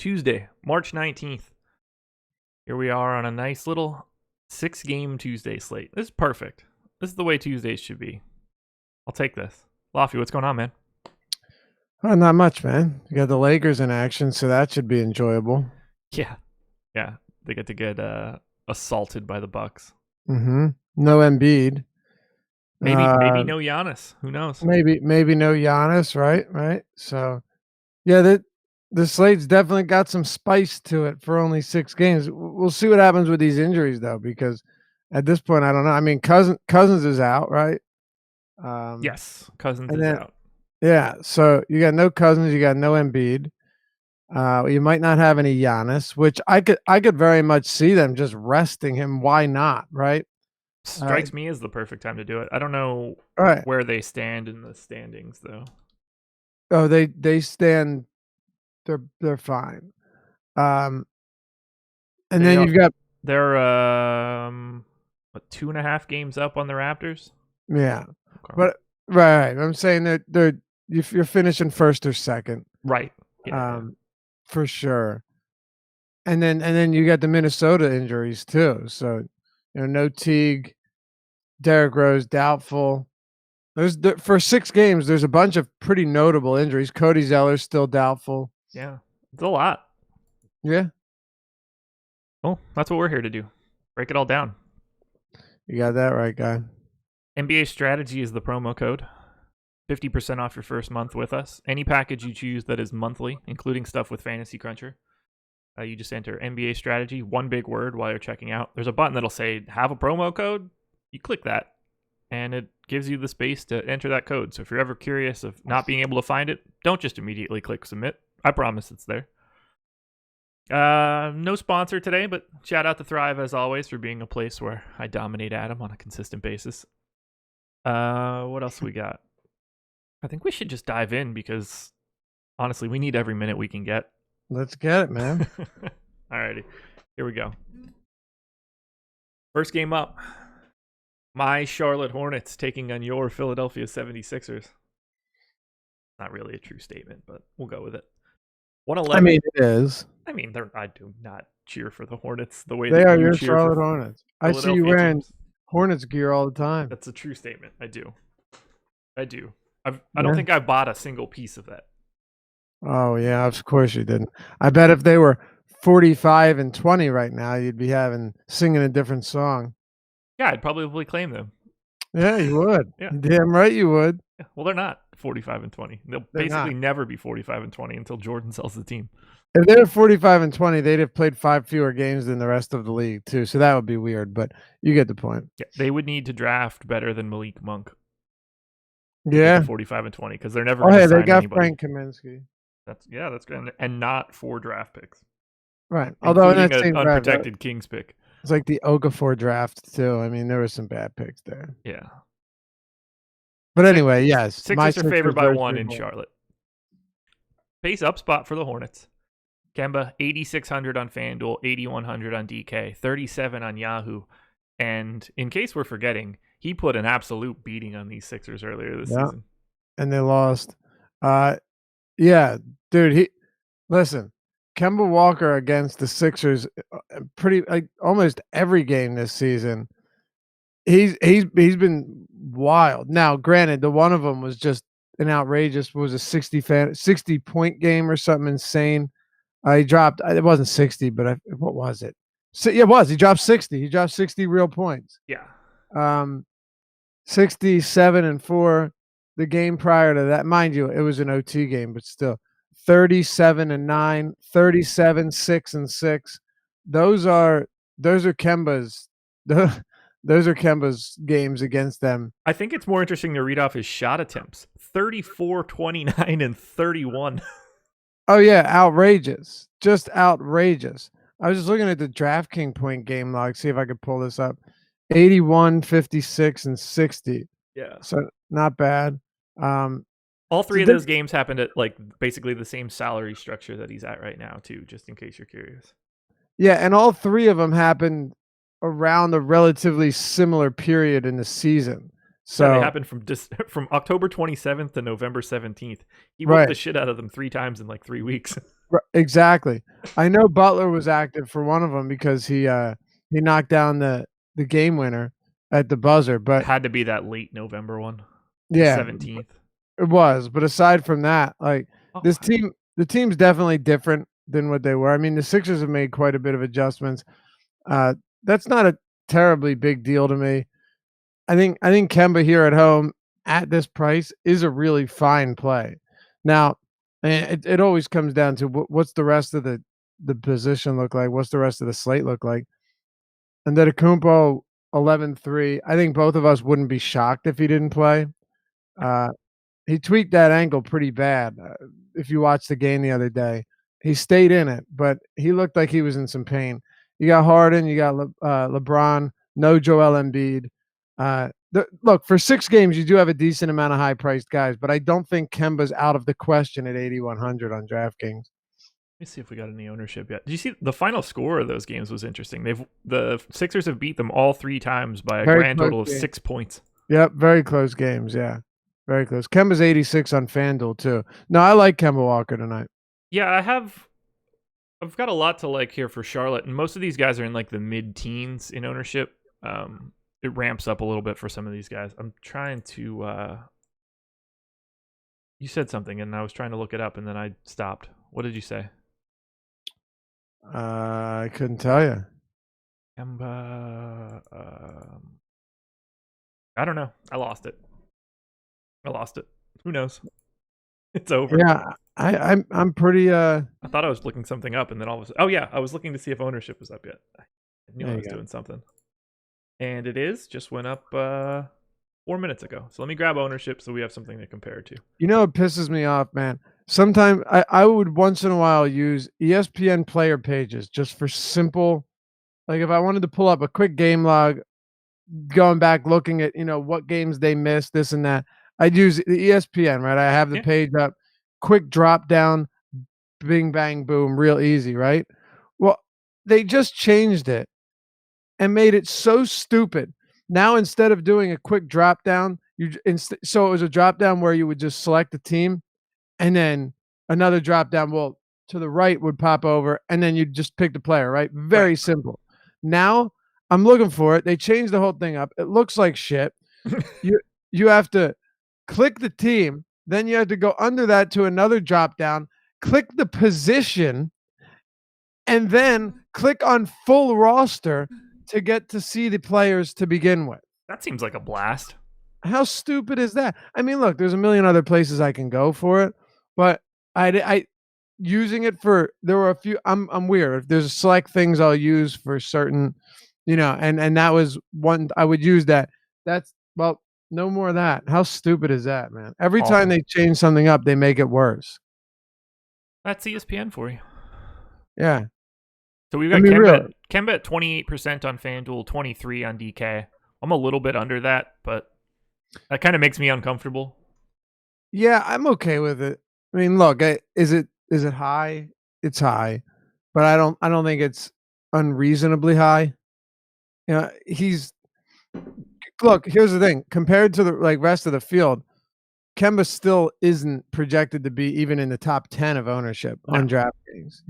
Tuesday, March 19th. Here we are on a nice little 6-game Tuesday slate. This is perfect. This is the way Tuesdays should be. I'll take this. Lofty, what's going on, man? Oh, not much, man. You got the Lakers in action, so that should be enjoyable. Yeah. They get to get assaulted by the Bucks. Mm-hmm. No Embiid. Maybe no Giannis. Who knows? Maybe no Giannis. Right. So, yeah, the slate's definitely got some spice to it for only 6 games. We'll see what happens with these injuries, though, because at this point, I don't know. I mean, Cousins is out, right? Yes, Cousins is out. Yeah, so you got no Cousins, you got no Embiid. You might not have any Giannis, which I could very much see them just resting him. Why not, right? Strikes me as the perfect time to do it. I don't know where they stand in the standings, though. Oh, they stand. They're fine. And then you've got they're 2.5 games up on the Raptors. Yeah, okay. But right, I'm saying that you're finishing first or second, right? Yeah. For sure. And then you got the Minnesota injuries too. So no Teague, Derrick Rose doubtful. For 6 games, there's a bunch of pretty notable injuries. Cody Zeller's still doubtful. Yeah, it's a lot. Yeah. Well, that's what we're here to do. Break it all down. You got that right, guy. NBA Strategy is the promo code. 50% off your first month with us. Any package you choose that is monthly, including stuff with Fantasy Cruncher. You just enter NBA Strategy, one big word while you're checking out. There's a button that'll say, have a promo code. You click that, and it gives you the space to enter that code. So if you're ever curious of not being able to find it, don't just immediately click submit. I promise it's there. No sponsor today, but shout out to Thrive as always for being a place where I dominate Adam on a consistent basis. What else we got? I think we should just dive in because honestly, we need every minute we can get. Let's get it, man. Alrighty, here we go. First game up. My Charlotte Hornets taking on your Philadelphia 76ers. Not really a true statement, but we'll go with it. 111. I mean, it is. I mean, I do not cheer for the Hornets the way they that are you your cheer Charlotte for Hornets. I see you wearing Hornets gear all the time. That's a true statement. I do. I don't think I bought a single piece of that. Oh yeah, of course you didn't. I bet if they were 45-20 right now, you'd be singing a different song. Yeah, I'd probably claim them. Yeah, you would. Yeah. Damn right you would. Yeah. Well, they're not 45-20. They'll basically never be 45-20 until Jordan sells the team. If they were 45-20, they'd have played 5 fewer games than the rest of the league too. So that would be weird, but you get the point. Yeah, they would need to draft better than Malik Monk. Yeah, 45-20 because they're never. Oh, hey, they got anybody. Frank Kaminsky. That's good, and not 4 draft picks. Right, although in that same unprotected Kings pick. It's like the Okafor draft too. I mean, there were some bad picks there. Yeah. But anyway, yes. Sixers are favored by 1 in Charlotte. Base up spot for the Hornets. Kemba, 8,600 on FanDuel, 8,100 on DK, 37 on Yahoo. And in case we're forgetting, he put an absolute beating on these Sixers earlier this season. And they lost. Yeah, dude, listen. Kemba Walker against the Sixers, almost every game this season. He's been wild. Now, granted, the one of them was just an outrageous. Was a 60-point game or something insane. He dropped. It wasn't 60, but what was it? So, yeah, it was. He dropped 60. He dropped 60 real points. Yeah. 67-4. The game prior to that, mind you, it was an OT game, but still. 37-9, 37-6-6. Those are Kemba's. Those are Kemba's games against them. I think it's more interesting to read off his shot attempts. 34, 29, and 31. Oh yeah, outrageous. Just outrageous. I was just looking at the DraftKings point game log, see if I could pull this up. 81, 56, and 60. Yeah. So not bad. All 3 of those games happened at basically the same salary structure that he's at right now, too, just in case you're curious. Yeah, and all 3 of them happened around a relatively similar period in the season. So they happened from October 27th to November 17th. He whooped the shit out of them 3 times in 3 weeks. Exactly. I know Butler was active for one of them because he knocked down the game winner at the buzzer, It but had to be that late November one, the yeah, 17th. it was. But aside from that, like Oh, the team's definitely different than what they were. I mean, the Sixers have made quite a bit of adjustments. That's not a terribly big deal to me. I think Kemba here at home at this price is a really fine play. Now, it always comes down to what's the rest of the position look like? What's the rest of the slate look like? And Antetokounmpo 11-3. I think both of us wouldn't be shocked if he didn't play. Uh, he tweaked that ankle pretty bad. If you watched the game the other day, he stayed in it, but he looked like he was in some pain. You got Harden, you got LeBron, no Joel Embiid. Look, for 6 games, you do have a decent amount of high-priced guys, but I don't think Kemba's out of the question at 8,100 on DraftKings. let me see if we got any ownership yet. Did you see the final score of those games was interesting? The Sixers have beat them all 3 times by a grand total of 6 points. Yep, very close games, yeah. Very close. Kemba's 86 on FanDuel too. No, I like Kemba Walker tonight. Yeah, I've got a lot to like here for Charlotte, and most of these guys are in like the mid-teens in ownership. It ramps up a little bit for some of these guys. I'm trying to you said something and I was trying to look it up and then I stopped. What did you say? I couldn't tell you. Kemba, I don't know. I lost it. Who knows? It's over. Yeah, I'm pretty I thought I was looking something up and then all of a sudden, oh yeah, I was looking to see if ownership was up yet. I knew I was doing something. And it just went up 4 minutes ago. So let me grab ownership so we have something to compare to. You know, it pisses me off, man. Sometimes I would once in a while use ESPN player pages just for simple, like if I wanted to pull up a quick game log, going back looking at, what games they missed, this and that. I'd use the ESPN, right? I have the page up, quick drop down, bing, bang, boom, real easy, right? Well, they just changed it and made it so stupid. Now, instead of doing a quick drop down, so it was a drop down where you would just select the team and then another drop down, well, to the right would pop over and then you'd just pick the player, right? Very simple. Now, I'm looking for it. They changed the whole thing up. It looks like shit. You have to click the team, then you have to go under that to another drop down, click the position, and then click on full roster to get to see the players to begin with. That seems like a blast. How stupid is that? I mean, look, there's a million other places I can go for it, but I using it for, there were a few. I'm weird. There's select things I'll use for certain, and that was one I would use that. That's, well, no more of that. How stupid is that, man? Every time they change something up, they make it worse. That's ESPN for you. Yeah. So we've got Kemba at 28% on FanDuel, 23 on DK. I'm a little bit under that, but that kind of makes me uncomfortable. Yeah, I'm okay with it. I mean, look, is it high? It's high, but I don't think it's unreasonably high. Look, here's the thing. Compared to the rest of the field, Kemba still isn't projected to be even in the top 10 of ownership on DraftKings,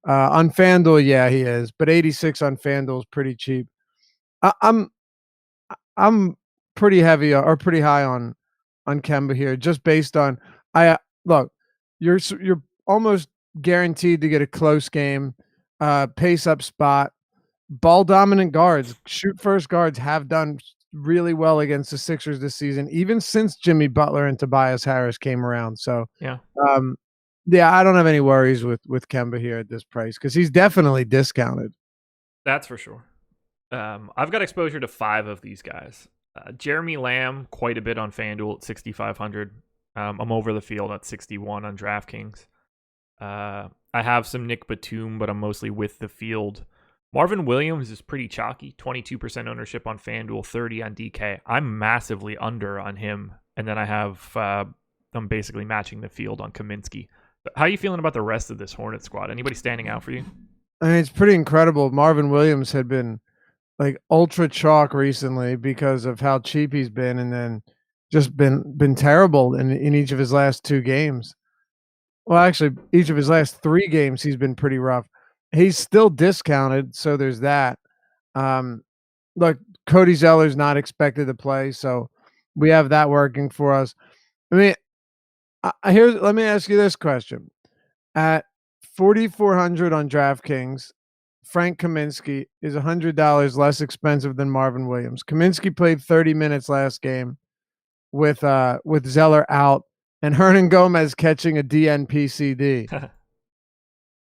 on FanDuel, yeah, he is, but 86 on FanDuel is pretty cheap. I'm pretty heavy or pretty high on Kemba here, just based on look, you're almost guaranteed to get a close game, pace up spot. Ball dominant guards, shoot first guards have done really well against the Sixers this season, even since Jimmy Butler and Tobias Harris came around. So yeah, I don't have any worries with Kemba here at this price because he's definitely discounted. That's for sure. I've got exposure to 5 of these guys. Jeremy Lamb, quite a bit on FanDuel at 6,500. I'm over the field at 61 on DraftKings. I have some Nick Batum, but I'm mostly with the field. Marvin Williams is pretty chalky, 22% ownership on FanDuel, 30 on DK. I'm massively under on him, and then I have I'm basically matching the field on Kaminsky. But how are you feeling about the rest of this Hornet squad? Anybody standing out for you? I mean, it's pretty incredible. Marvin Williams had been ultra chalk recently because of how cheap he's been, and then just been terrible in each of his last 2 games. well, actually, each of his last 3 games, he's been pretty rough. He's still discounted, so there's that. Um, look, Cody Zeller's not expected to play, so we have that working for us. I mean, let me ask you this question. At 4,400 on DraftKings, Frank Kaminsky is $100 less expensive than Marvin Williams. Kaminsky played 30 minutes last game with Zeller out and Hernan Gomez catching a DNPCD.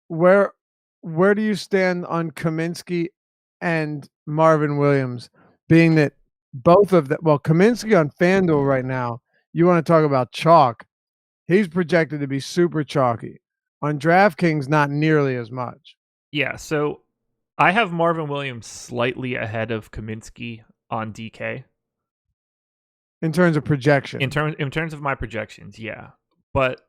Where do you stand on Kaminsky and Marvin Williams, being that both of them, well, Kaminsky on FanDuel right now, you want to talk about chalk. He's projected to be super chalky. On DraftKings, not nearly as much. Yeah, so I have Marvin Williams slightly ahead of Kaminsky on DK. In terms of projection. In terms of my projections, yeah. But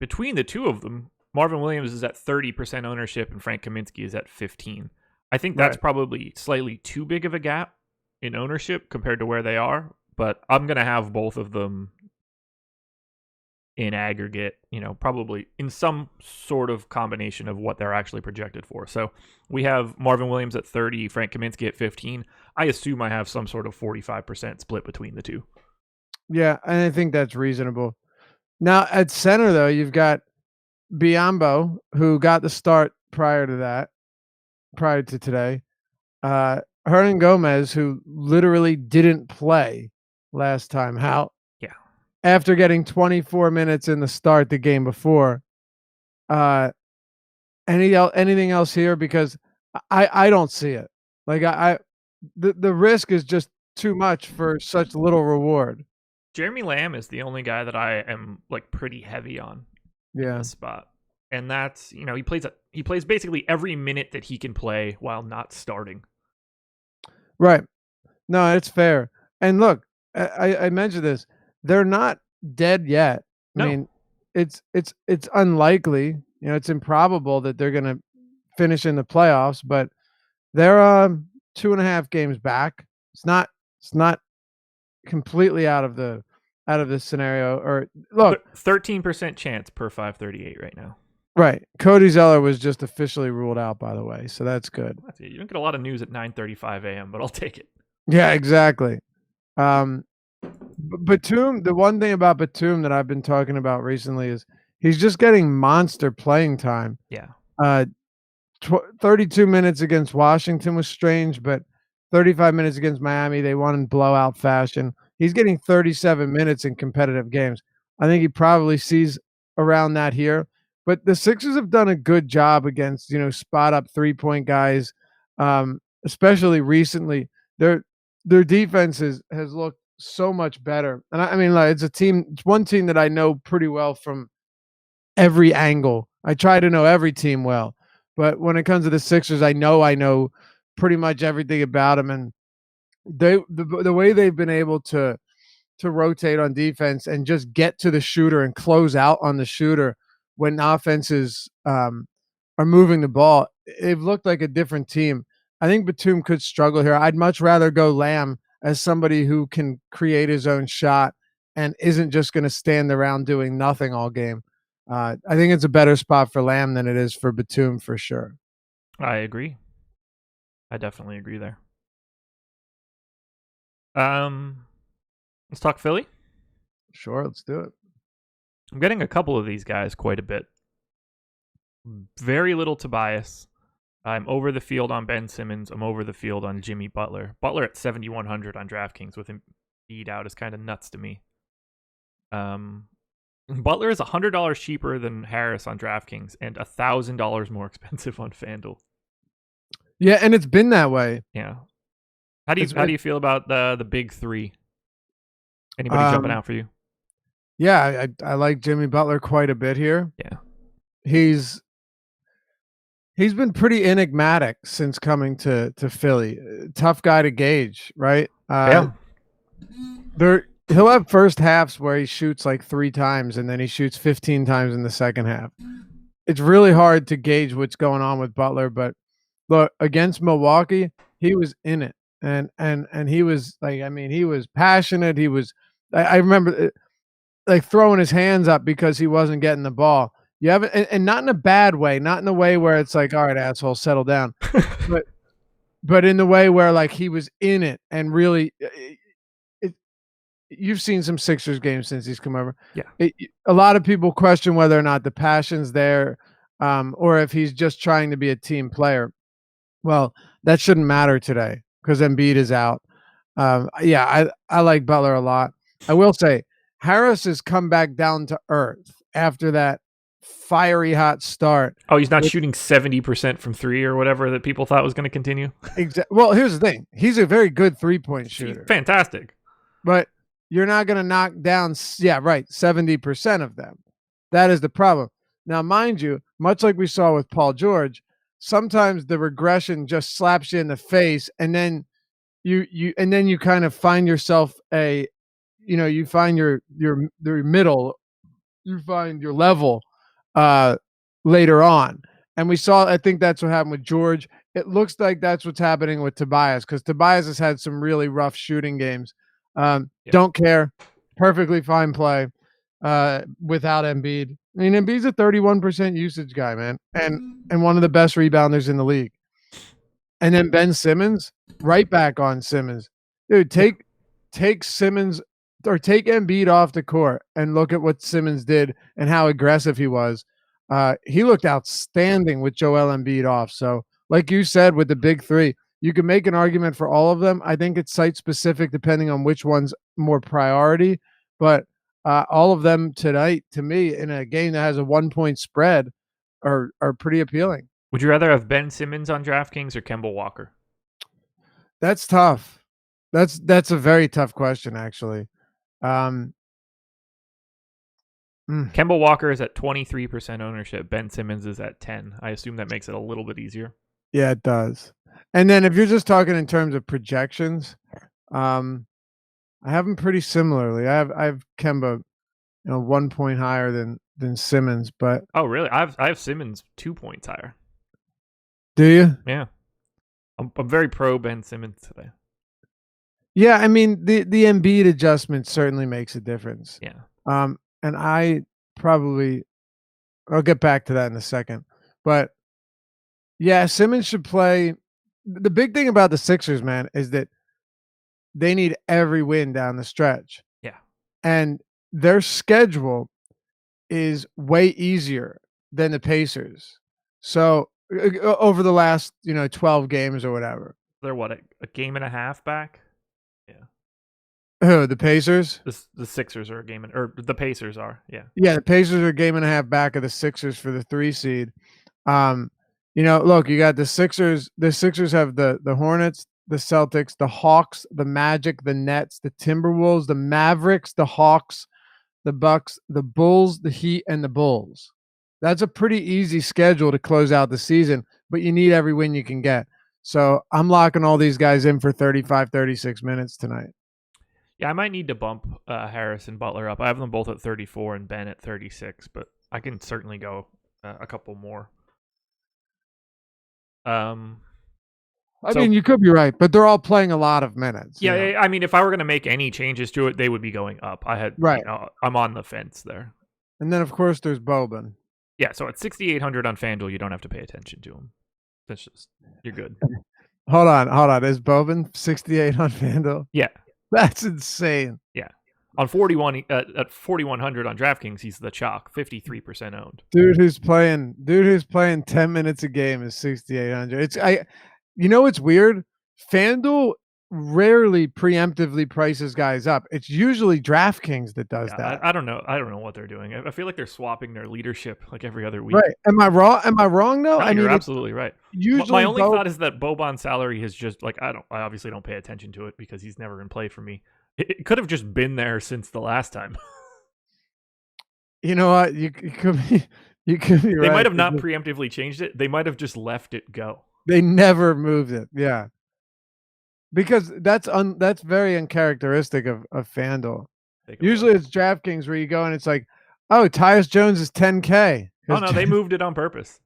between the two of them, Marvin Williams is at 30% ownership and Frank Kaminsky is at 15%. I think that's probably slightly too big of a gap in ownership compared to where they are, but I'm going to have both of them in aggregate, probably in some sort of combination of what they're actually projected for. So we have Marvin Williams at 30, Frank Kaminsky at 15. I assume I have some sort of 45% split between the two. Yeah, and I think that's reasonable. Now at center, though, you've got Biyombo, who got the start prior to today. Hernan Gomez, who literally didn't play last time out. Yeah. After getting 24 minutes in the start the game before. Anything else here? Because I don't see it. Like the risk is just too much for such little reward. Jeremy Lamb is the only guy that I am pretty heavy on in this spot. And that's, he plays basically every minute that he can play while not starting. Right. No, it's fair. And look, I mentioned this. They're not dead yet. No. I mean, it's unlikely, it's improbable that they're going to finish in the playoffs, but they're 2.5 games back. It's not completely out of this scenario. Or look, 13% chance per 538 right now. Right. Cody Zeller was just officially ruled out, by the way, so that's good. You don't get a lot of news at 9:35 a.m., but I'll take it. Yeah, exactly. Batum, the one thing about Batum that I've been talking about recently is he's just getting monster playing time. Yeah. 32 minutes against Washington was strange, but 35 minutes against Miami, they won in blowout fashion. He's getting 37 minutes in competitive games. I think he probably sees around that here. But the Sixers have done a good job against, spot up 3-point guys, especially recently. Their defense has looked so much better. And I mean, it's one team that I know pretty well from every angle. I try to know every team well. But when it comes to the Sixers, I know pretty much everything about them. And the way they've been able to rotate on defense and just get to the shooter and close out on the shooter when offenses are moving the ball, they've looked like a different team. I think Batum could struggle here. I'd much rather go Lamb as somebody who can create his own shot and isn't just going to stand around doing nothing all game. I think it's a better spot for Lamb than it is for Batum for sure. I agree. I definitely agree there. Let's talk Philly. Sure, let's do it. I'm getting a couple of these guys quite a bit. Very little Tobias. I'm over the field on Ben Simmons. I'm over the field on Jimmy Butler. Butler at 7,100 on DraftKings with him beat out is kind of nuts to me. Butler is $100 cheaper than Harris on DraftKings and $1,000 more expensive on FanDuel. Yeah, and it's been that way. Yeah. How do you feel about the big three? Anybody jumping out for you? Yeah, I like Jimmy Butler quite a bit here. Yeah. He's been pretty enigmatic since coming to Philly. Tough guy to gauge, right? Yeah. He'll have first halves where he shoots 3 times and then he shoots 15 times in the second half. It's really hard to gauge what's going on with Butler, but look, against Milwaukee, he was in it. And he was he was passionate. I remember like throwing his hands up because he wasn't getting the ball. You haven't, and not in a bad way, not in the way where it's like, all right, asshole, settle down, but in the way where like he was in it and really. You've seen some Sixers games since he's come over. Yeah. A lot of people question whether or not the passion's there, or if he's just trying to be a team player. Well, that shouldn't matter today because Embiid is out. Yeah, I like Butler a lot. I will say Harris has come back down to earth after that fiery hot start. Oh, he's not shooting 70% from three or whatever that people thought was going to continue. Well, here's the thing: he's a very good 3-point shooter. Fantastic, but you're not going to knock down, 70% of them. That is the problem. Now, mind you, much like we saw with Paul George, sometimes the regression just slaps you in the face, and then you kind of find yourself you find your middle, you find your level later on. And I think that's what happened with George. It looks like that's what's happening with Tobias, because Tobias has had some really rough shooting games. Don't care. Perfectly fine play without Embiid. I mean, Embiid's a 31% usage guy, man, and one of the best rebounders in the league. And then Ben Simmons, right back on Simmons. Dude, take Simmons or take Embiid off the court and look at what Simmons did and how aggressive he was. He looked outstanding with Joel Embiid off. So, like you said, with the big three, you can make an argument for all of them. I think it's site specific depending on which one's more priority. But all of them tonight, to me, in a game that has a 1-point spread, are pretty appealing. Would you rather have Ben Simmons on DraftKings or Kemba Walker? That's tough. That's a very tough question, actually. Kemba Walker is at 23% ownership. Ben Simmons is at 10. I assume that makes it a little bit easier. Yeah, it does. And then if you're just talking in terms of projections, I have them pretty similarly. I have Kemba, 1 point higher than Simmons, but oh really? I have Simmons 2 points higher. Do you? Yeah, I'm very pro Ben Simmons today. Yeah, I mean the Embiid adjustment certainly makes a difference. Yeah. And I'll get back to that in a second, but yeah, Simmons should play. The big thing about the Sixers, man, is that they need every win down the stretch. Yeah. And their schedule is way easier than the Pacers. So over the last, 12 games or whatever. They're what, a game and a half back? Yeah. Oh, the Pacers? The Sixers are or the Pacers are, yeah. Yeah, the Pacers are a game and a half back of the Sixers for the 3 seed. Look, you got the Sixers. The Sixers have the Hornets, the Celtics, the Hawks, the Magic, the Nets, the Timberwolves, the Mavericks, the Hawks, the Bucks, the Bulls, the Heat, and the Bulls. That's a pretty easy schedule to close out the season, but you need every win you can get. So I'm locking all these guys in for 35, 36 minutes tonight. Yeah, I might need to bump Harris and Butler up. I have them both at 34 and Ben at 36, but I can certainly go a couple more. I mean, you could be right, but they're all playing a lot of minutes. Yeah, I mean, if I were going to make any changes to it, they would be going up. Right. I'm on the fence there. And then, of course, there's Boban. Yeah, so at 6,800 on FanDuel, you don't have to pay attention to him. That's just, you're good. Hold on. Is Boban 68 on FanDuel? Yeah. That's insane. Yeah. On 41 at 4,100 on DraftKings, he's the chalk, 53% owned. Dude who's playing 10 minutes a game is 6,800. It's weird. FanDuel rarely preemptively prices guys up. It's usually DraftKings that does that. I don't know what they're doing. I feel like they're swapping their leadership like every other week. Right. Am I wrong though? No, you're absolutely right. Usually my only thought is that Boban's salary has just I obviously don't pay attention to it because he's never in play for me. It could have just been there since the last time. You know what? You could be right. They might have not preemptively changed it. They might have just left it go. They never moved it. Yeah. Because that's very uncharacteristic of FanDuel. Usually it's DraftKings where you go and it's like, oh, Tyus Jones is 10K. Oh no, they moved it on purpose.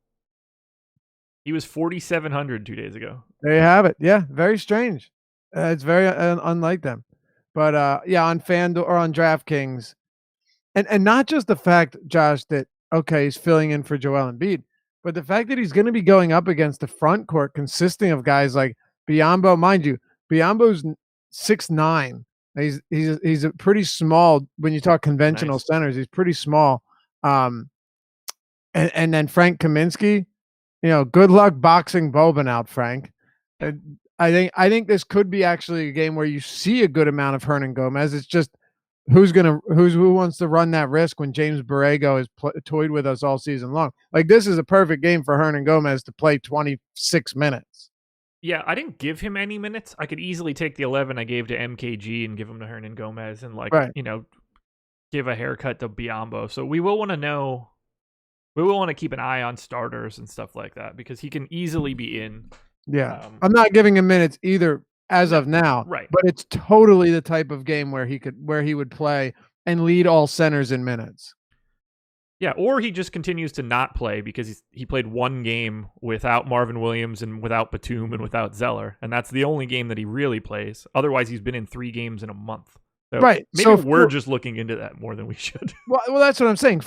He was 4,700 2 days ago. There you have it. Yeah, very strange. It's very unlike them. But on FanDuel or on DraftKings, And not just the fact, Josh, that okay, he's filling in for Joel Embiid, but the fact that he's going to be going up against the front court consisting of guys like Biyombo. Mind you, Biyombo's 6'9". He's a pretty small when you talk conventional Nice. centers. He's pretty small. And then Frank Kaminsky, good luck boxing Boban out, Frank. I think this could be actually a game where you see a good amount of Hernan Gomez. It's just who wants to run that risk when James Borrego has toyed with us all season long. Like, this is a perfect game for Hernan Gomez to play 26 minutes. Yeah, I didn't give him any minutes. I could easily take the 11 I gave to MKG and give him to Hernan Gomez and give a haircut to Biyombo. So we will want to know. We will want to keep an eye on starters and stuff like that because he can easily be in. Yeah, I'm not giving him minutes either as of now. Right. But it's totally the type of game where he would play and lead all centers in minutes. Yeah, or he just continues to not play because he played one game without Marvin Williams and without Batum and without Zeller, and that's the only game that he really plays. Otherwise, he's been in 3 games in a month. So right. Maybe we're just looking into that more than we should. Well, that's what I'm saying.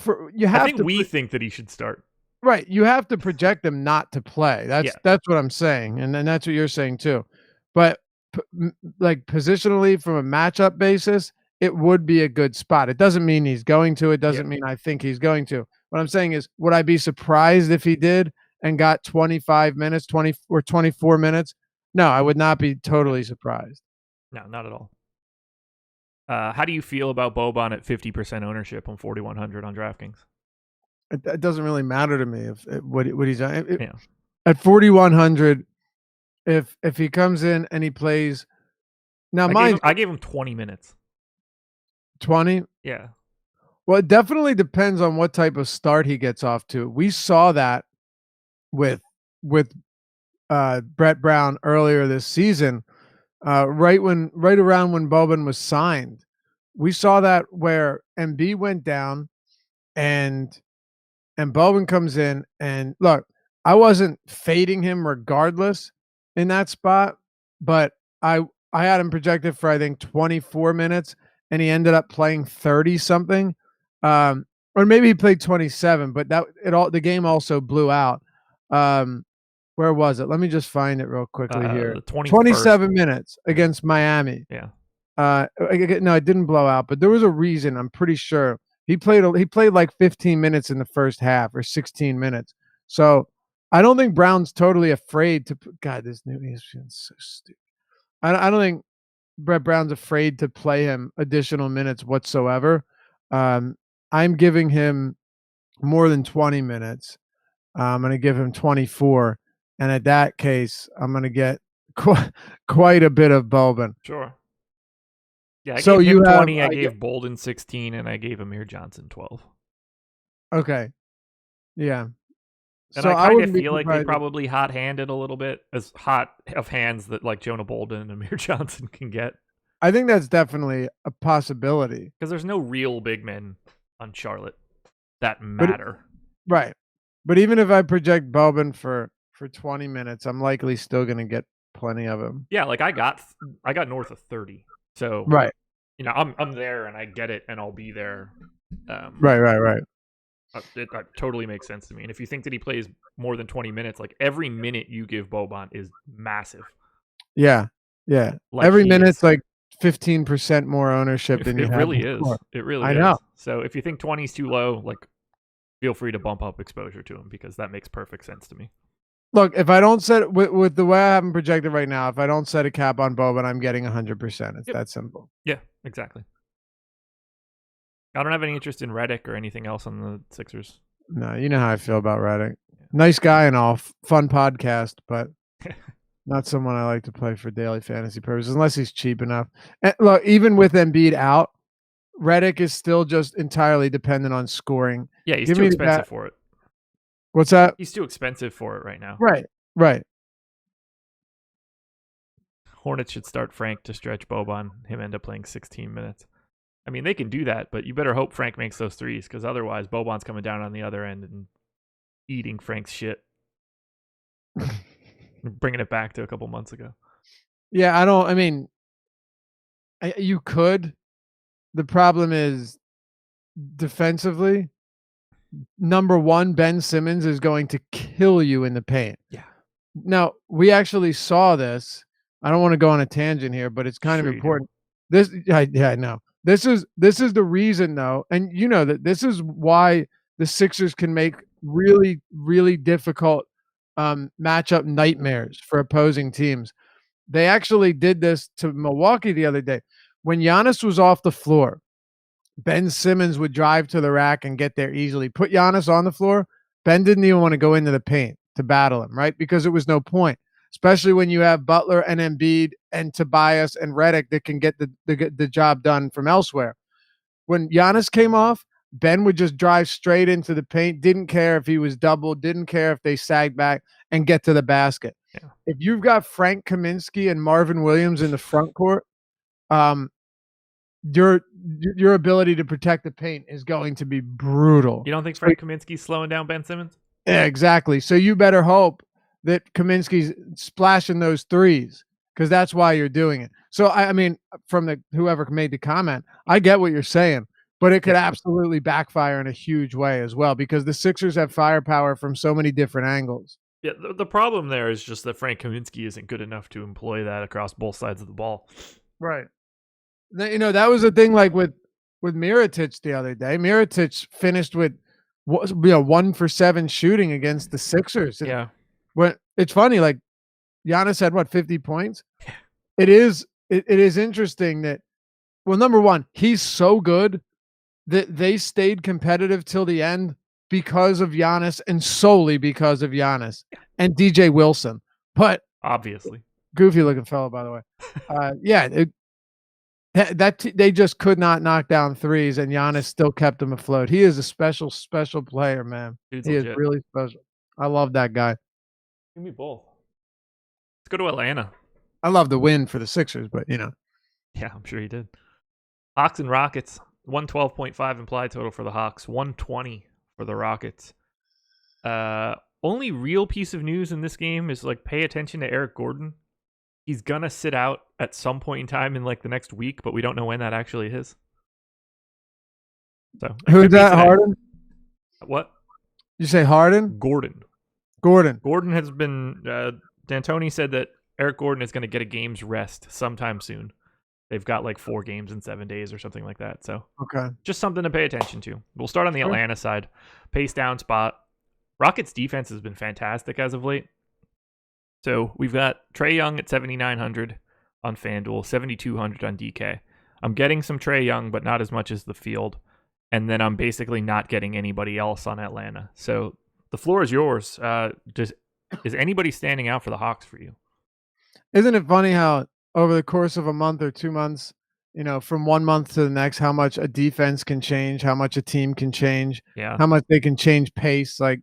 We think that he should start. Right. You have to project him not to play. That's what I'm saying. And then that's what you're saying too. But positionally from a matchup basis, it would be a good spot. It doesn't mean he's going to. It doesn't mean I think he's going to. What I'm saying is, would I be surprised if he did and got 25 minutes, 20 or 24 minutes? No, I would not be totally surprised. No, not at all. How do you feel about Boban at 50% ownership on 4,100 on DraftKings? It doesn't really matter to me what he's done. At 4,100, if he comes in and he plays, now I gave him 20 minutes. 20? Yeah. Well, it definitely depends on what type of start he gets off to. We saw that with Brett Brown earlier this season, right around when Boban was signed. We saw that where Embiid went down and Boban comes in, and look, I wasn't fading him regardless in that spot, but I had him projected for I think 24 minutes, and he ended up playing 30 something, or maybe he played 27. But the game also blew out. Where was it? Let me just find it real quickly here. 27 minutes against Miami. Yeah. No, it didn't blow out, but there was a reason. I'm pretty sure. He played like 15 minutes in the first half or 16 minutes. So I don't think Brown's totally afraid to – God, this new ESPN's so stupid. I don't think Brett Brown's afraid to play him additional minutes whatsoever. I'm giving him more than 20 minutes. I'm going to give him 24. And at that case, I'm going to get quite a bit of Boban. Sure. Yeah, I gave him 20, I gave Bolden 16, and I gave Amir Johnson 12. Okay. Yeah. And so I kind of feel like they probably hot-handed a little bit, as hot of hands that like Jonah Bolden and Amir Johnson can get. I think that's definitely a possibility. Because there's no real big men on Charlotte that matter. Right. But even if I project Boban for 20 minutes, I'm likely still going to get plenty of him. Yeah, like I got north of 30. So right, I'm there and I get it and I'll be there. Right. It totally makes sense to me. And if you think that he plays more than 20 minutes, like every minute you give Boban is massive. Yeah. Like every minute's like 15% more ownership than you have. It really is. It really is. I know. So if you think 20 is too low, like feel free to bump up exposure to him because that makes perfect sense to me. Look, if I don't set with the way I have him projected right now, if I don't set a cap on Boban, I'm getting 100%. It's that simple. Yeah, exactly. I don't have any interest in Redick or anything else on the Sixers. No, you know how I feel about Redick. Yeah. Nice guy and all, fun podcast, but not someone I like to play for daily fantasy purposes unless he's cheap enough. And look, even with Embiid out, Redick is still just entirely dependent on scoring. Yeah, he's too expensive for it. What's that? He's too expensive for it right now. Right. Hornets should start Frank to stretch Boban. Him end up playing 16 minutes. I mean, they can do that, but you better hope Frank makes those threes because otherwise Boban's coming down on the other end and eating Frank's shit. Bringing it back to a couple months ago. Yeah, you could. The problem is defensively, number one, Ben Simmons is going to kill you in the paint. Yeah. Now, we actually saw this. I don't want to go on a tangent here, but it's kind of Sure you do. important. I know. This is the reason though, and you know that this is why the Sixers can make really, really difficult matchup nightmares for opposing teams. They actually did this to Milwaukee the other day. When Giannis was off the floor, Ben Simmons would drive to the rack and get there easily. Put Giannis on the floor. Ben didn't even want to go into the paint to battle him, right? Because it was no point, especially when you have Butler and Embiid and Tobias and Redick that can get the job done from elsewhere. When Giannis came off, Ben would just drive straight into the paint, didn't care if he was doubled, didn't care if they sagged back, and get to the basket. Yeah. If you've got Frank Kaminsky and Marvin Williams in the front court, your ability to protect the paint is going to be brutal. You don't think Frank Kaminsky's slowing down Ben Simmons? Yeah, exactly. So you better hope that Kaminsky's splashing those threes because that's why you're doing it. So I mean, from the whoever made the comment, I get what you're saying, but it could absolutely backfire in a huge way as well because the Sixers have firepower from so many different angles. Yeah, the problem there is just that Frank Kaminsky isn't good enough to employ that across both sides of the ball. Right. You know, that was the thing like with Mirotic the other day. Mirotic finished with 1 for 7 shooting against the Sixers. And yeah. When it's funny, like Giannis had 50 points? Yeah. It is interesting that, well, number one, he's so good that they stayed competitive till the end because of Giannis and solely because of Giannis and DJ Wilson. But obviously, goofy looking fellow, by the way. They just could not knock down threes, and Giannis still kept them afloat. He is a special, special player, man. Dude's he legit. is really special. I love that guy. Give me both. Let's go to Atlanta. I love the win for the Sixers, but you know. Yeah, I'm sure he did. Hawks and Rockets. 112.5 implied total for the Hawks. 120 for the Rockets. Only real piece of news in this game is like pay attention to Eric Gordon. He's gonna sit out at some point in time in like the next week, but we don't know when that actually is. So who's that? Harden? What? You say Harden? Gordon. Gordon has been. D'Antoni said that Eric Gordon is going to get a game's rest sometime soon. They've got like 4 games in 7 days or something like that. So okay, just something to pay attention to. We'll start on the Atlanta side. Pace down spot. Rockets defense has been fantastic as of late. So we've got Trae Young at 7,900 on FanDuel, 7,200 on DK. I'm getting some Trae Young, but not as much as the field. And then I'm basically not getting anybody else on Atlanta. So the floor is yours. Is anybody standing out for the Hawks for you? Isn't it funny how over the course of a month or 2 months, you know, from 1 month to the next, how much a defense can change, how much a team can change, how much they can change pace. Like,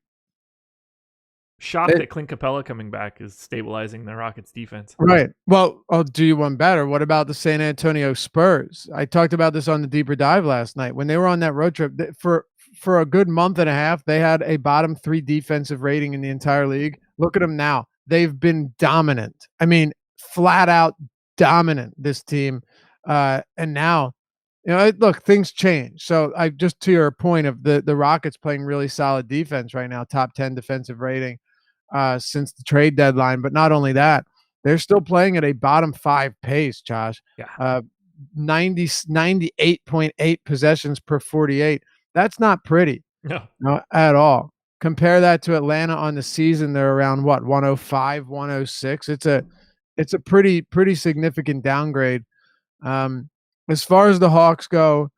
shocked that Clint Capella coming back is stabilizing the Rockets defense. Right. Well, I'll do you one better. What about the San Antonio Spurs? I talked about this on the Deeper Dive last night. When they were on that road trip, for a good month and a half, they had a bottom 3 defensive rating in the entire league. Look at them now. They've been dominant. I mean, flat out dominant, this team. And now, you know, look, things change. So I just to your point of the Rockets playing really solid defense right now, top 10 defensive rating since the trade deadline. But not only that, they're still playing at a bottom 5 pace, Josh. Yeah. 98.8 possessions per 48. That's not pretty. No. Not at all. Compare that to Atlanta on the season. They're around 105, 106. It's a pretty significant downgrade. As far as the Hawks go,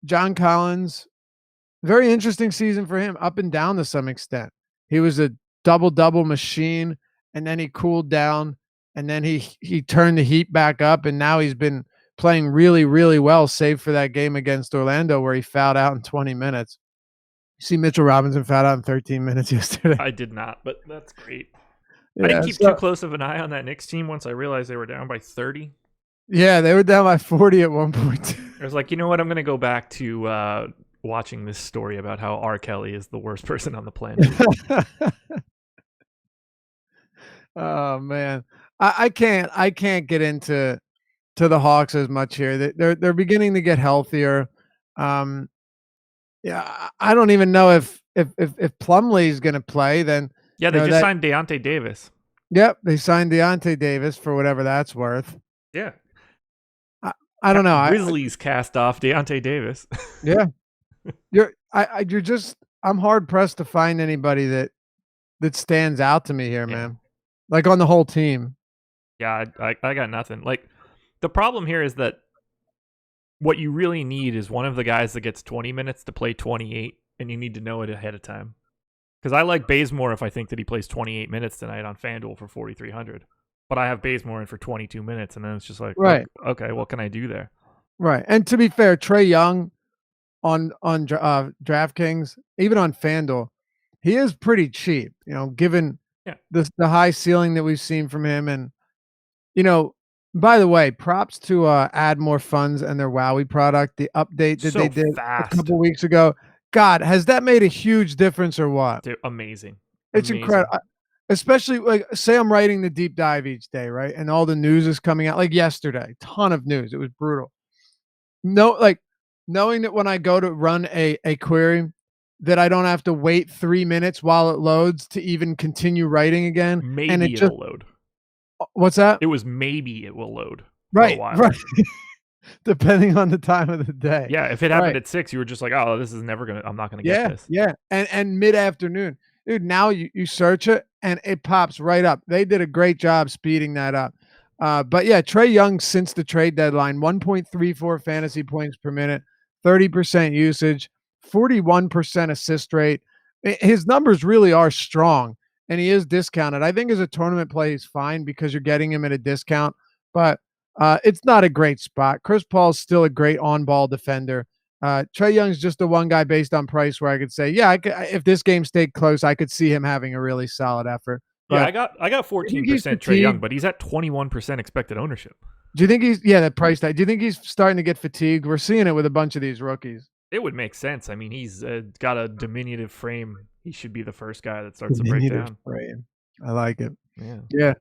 John Collins, very interesting season for him, up and down to some extent. He was a double-double machine, and then he cooled down, and then he turned the heat back up, and now he's been playing really, really well, save for that game against Orlando where he fouled out in 20 minutes. You see Mitchell Robinson fouled out in 13 minutes yesterday. I did not, but that's great. Yeah, I didn't keep too close of an eye on that Knicks team once I realized they were down by 30. Yeah, they were down by 40 at one point. I was like, you know what? I'm going to go back to watching this story about how R. Kelly is the worst person on the planet. Oh, man. I can't get into the Hawks as much here. They're beginning to get healthier. Yeah, I don't even know if Plumlee is going to play. Then Yeah, they just signed Deontay Davis. Yep, they signed Deontay Davis for whatever that's worth. Yeah, I don't know. Grizzlies cast off Deontay Davis. Yeah, you're just. I'm hard pressed to find anybody that stands out to me here, man. Like on the whole team. Yeah, I got nothing. Like the problem here is that what you really need is one of the guys that gets 20 minutes to play 28, and you need to know it ahead of time. Because I like Bazemore if I think that he plays 28 minutes tonight on FanDuel for 4,300. But I have Bazemore in for 22 minutes, and then it's just like, right. Okay, what can I do there? Right. And to be fair, Trae Young on DraftKings, even on FanDuel, he is pretty cheap, given the high ceiling that we've seen from him. And, by the way, props to Add More Funds and their Wowie product, the update that they did a couple weeks ago. God, has that made a huge difference or what? Dude, amazing. It's incredible. Especially, like, say I'm writing the deep dive each day, right? And all the news is coming out, like yesterday, ton of news. It was brutal. Knowing that when I go to run a query, that I don't have to wait 3 minutes while it loads to even continue writing again. Maybe and it will load. What's that? It was maybe it will load. Right. Depending on the time of the day. Yeah, if it happened at 6, you were just like, oh, this is never gonna. I'm not gonna get this. Yeah, and mid afternoon, dude. Now you search it and it pops right up. They did a great job speeding that up. But yeah, Trae Young since the trade deadline, 1.34 fantasy points per minute, 30% usage, 41% assist rate. His numbers really are strong, and he is discounted. I think as a tournament play, he's fine because you're getting him at a discount, but it's not a great spot. Chris Paul's still a great on-ball defender. Trae Young's just the one guy based on price where I could say, yeah, if this game stayed close, I could see him having a really solid effort. But yeah, I got 14% Trae Young, but he's at 21% expected ownership. Do you think he's that price tag? Do you think he's starting to get fatigued? We're seeing it with a bunch of these rookies. It would make sense. I mean, he's got a diminutive frame. He should be the first guy that starts to break down. Frame. I like it. Yeah.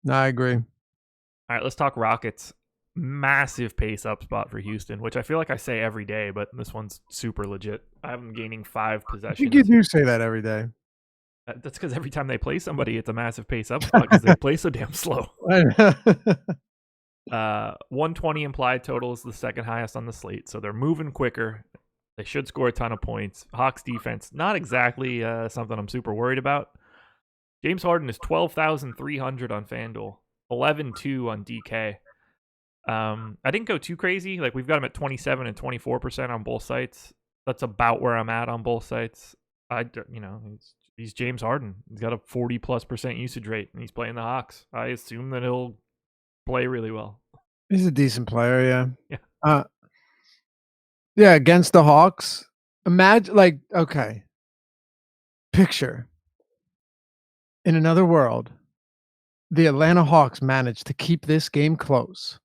No, I agree. All right, let's talk Rockets. Massive pace up spot for Houston, which I feel like I say every day, but this one's super legit. I have them gaining 5 possessions. I think you do say that every day. That's because every time they play somebody, it's a massive pace up spot because they play so damn slow. 120 implied total is the second highest on the slate, so they're moving quicker. They should score a ton of points. Hawks defense, not exactly something I'm super worried about. James Harden is 12,300 on FanDuel, 11.2 on DK. I didn't go too crazy. Like, we've got him at 27 and 24% on both sites. That's about where I'm at on both sites. He's James Harden. He's got a 40+% usage rate, and he's playing the Hawks. I assume that he'll play really well. He's a decent player, yeah. Yeah, against the Hawks. Imagine, okay. Picture. In another world, the Atlanta Hawks managed to keep this game close.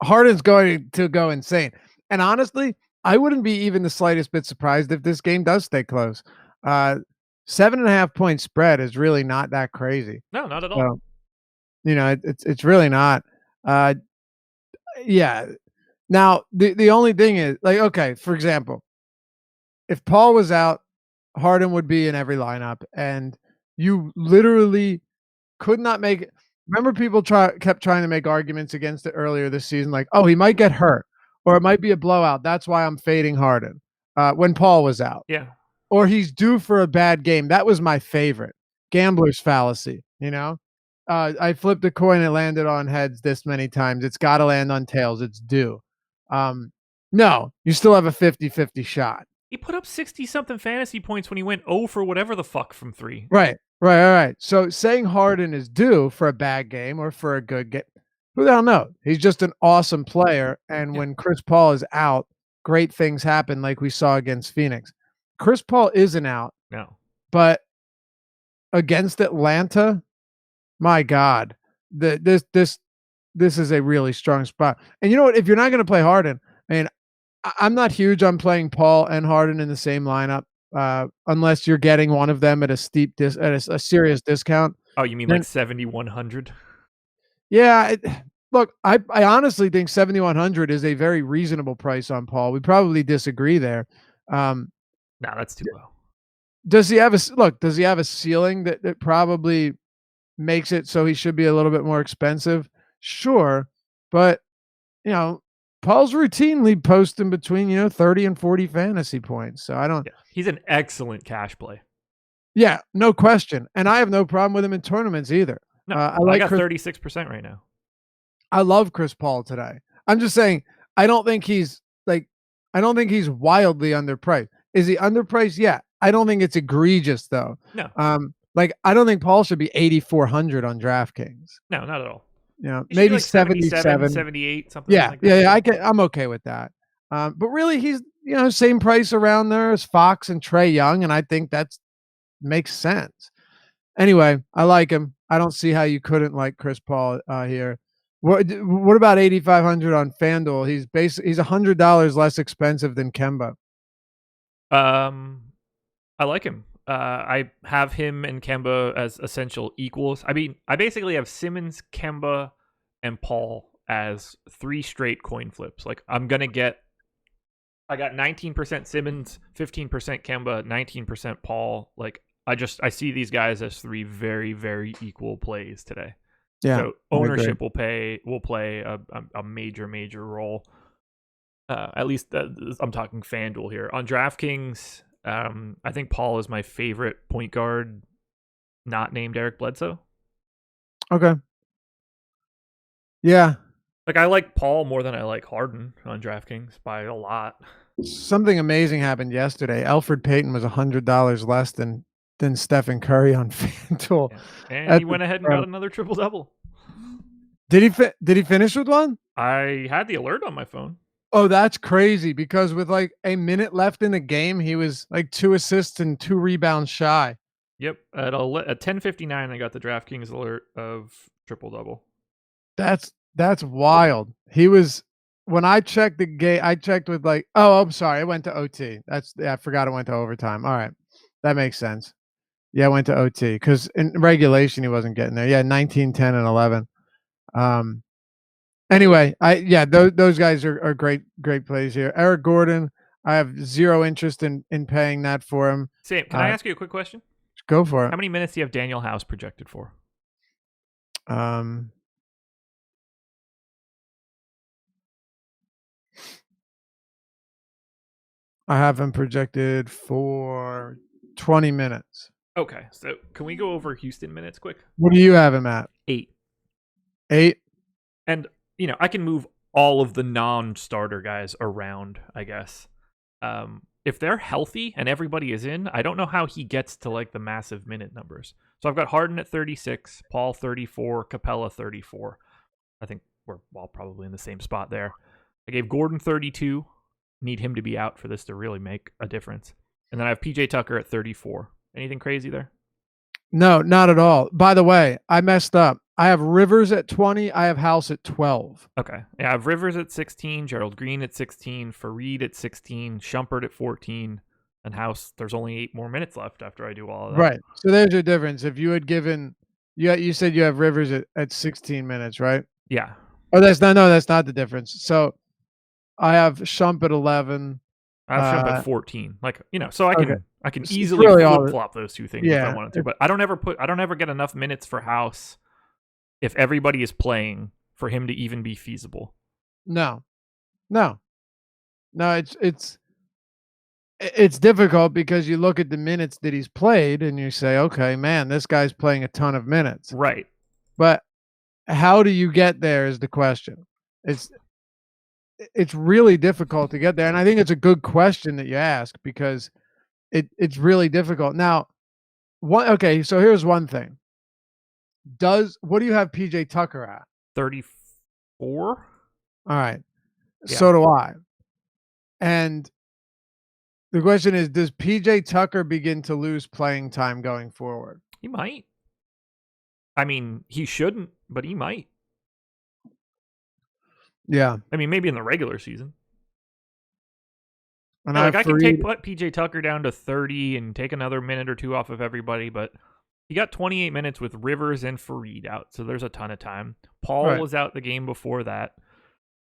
Harden's going to go insane. And honestly, I wouldn't be even the slightest bit surprised if this game does stay close. 7.5 point spread is really not that crazy. No, not at all. It's really not. Yeah. Now the only thing is, okay, for example, if Paul was out, Harden would be in every lineup, and you literally could not make it. Remember, people kept trying to make arguments against it earlier this season, like, oh, he might get hurt, or it might be a blowout. That's why I'm fading Harden when Paul was out. Yeah. Or he's due for a bad game. That was my favorite. Gambler's fallacy, I flipped a coin, it landed on heads this many times. It's got to land on tails. It's due. No, you still have a 50-50 shot. He put up 60-something fantasy points when he went 0 for whatever the fuck from 3. Right. So saying Harden is due for a bad game or for a good game, who the hell knows? He's just an awesome player. And when Chris Paul is out, great things happen like we saw against Phoenix. Chris Paul isn't out. No. But against Atlanta, my God, this is a really strong spot. And you know what? If you're not going to play Harden, I'm not huge on playing Paul and Harden in the same lineup, unless you're getting one of them at a serious discount. Oh, you mean like 7,100? Yeah, Look, I honestly think 7,100 is a very reasonable price on Paul. We probably disagree there. No, that's too low. Does he have a ceiling that probably makes it so he should be a little bit more expensive? Sure, but you know, Paul's routinely posting between 30 and 40 fantasy points. So I don't. Yeah, he's an excellent cash play. Yeah, no question, and I have no problem with him in tournaments either. No, I got 36% right now. I love Chris Paul today. I'm just saying, I don't think he's wildly underpriced. Is he underpriced? Yeah. I don't think it's egregious though. No. I don't think Paul should be 8,400 on DraftKings. No, not at all. Maybe like 77, 78, something like that. Yeah. I'm okay with that. But really, he's same price around there as Fox and Trae Young, and I think that makes sense. Anyway, I like him. I don't see how you couldn't like Chris Paul here. What about 8,500 on FanDuel? He's $100 less expensive than Kemba. I like him. I have him and Kemba as essential equals. I mean, I basically have Simmons, Kemba, and Paul as 3 straight coin flips. Like I got 19% Simmons, 15% Kemba, 19% Paul. Like I see these guys as 3 very, very equal plays today. Yeah. So ownership will play a major role. At least I'm talking FanDuel here. On DraftKings, I think Paul is my favorite point guard not named Eric Bledsoe. Okay. Yeah. Like I like Paul more than I like Harden on DraftKings by a lot. Something amazing happened yesterday. Elfrid Payton was $100 less than Stephen Curry on FanDuel. Yeah. And he went ahead and got another triple-double. Did he finish with one? I had the alert on my phone. Oh, that's crazy because with like a minute left in the game, he was like 2 assists and 2 rebounds shy. Yep. At 10:59, I got the DraftKings alert of triple-double. That's wild. He was when I checked the game, I checked with like, oh, I'm sorry, it went to OT. I forgot it went to overtime. All right. That makes sense. Yeah, it went to OT because in regulation he wasn't getting there. Yeah, 19, 10, and 11. Anyway, those guys are great plays here. Eric Gordon, I have zero interest in paying that for him. Sam, can I ask you a quick question? Go for it. How many minutes do you have Daniel House projected for? I have him projected for 20 minutes. Okay, so can we go over Houston minutes quick? What do you have him at? 8. 8? And, I can move all of the non-starter guys around, I guess. If they're healthy and everybody is in, I don't know how he gets to like the massive minute numbers. So I've got Harden at 36, Paul 34, Capella 34. I think we're all probably in the same spot there. I gave Gordon 32. Need him to be out for this to really make a difference. And then I have PJ Tucker at 34. Anything crazy there? No, not at all. By the way, I messed up. I have Rivers at 20. I have House at 12. Okay. Yeah, I have Rivers at 16, Gerald Green at 16, Fareed at 16, Shumpert at 14, and House, there's only 8 more minutes left after I do all of that. Right. So there's your difference. If you had given you said you have Rivers at 16 minutes, right? Yeah. Oh, that's not the difference. So I have Shump at 11. I have Shump at 14. Like, so I can It's easily really flip-flop those two things if I wanted to. But I don't ever get enough minutes for House if everybody is playing for him to even be feasible. No, it's difficult because you look at the minutes that he's played and you say, okay, man, this guy's playing a ton of minutes. Right. But how do you get there is the question. It's really difficult to get there. And I think it's a good question that you ask because it's really difficult. Now, so here's one thing. What do you have PJ Tucker at? 34. All right. Yeah. So do I. And the question is, does PJ Tucker begin to lose playing time going forward? He might. I mean, he shouldn't, but he might. Yeah. I mean, maybe in the regular season. And I can put PJ Tucker down to 30 and take another minute or two off of everybody, but He got 28 minutes with Rivers and Fareed out, so there's a ton of time. Paul Right. was out the game before that.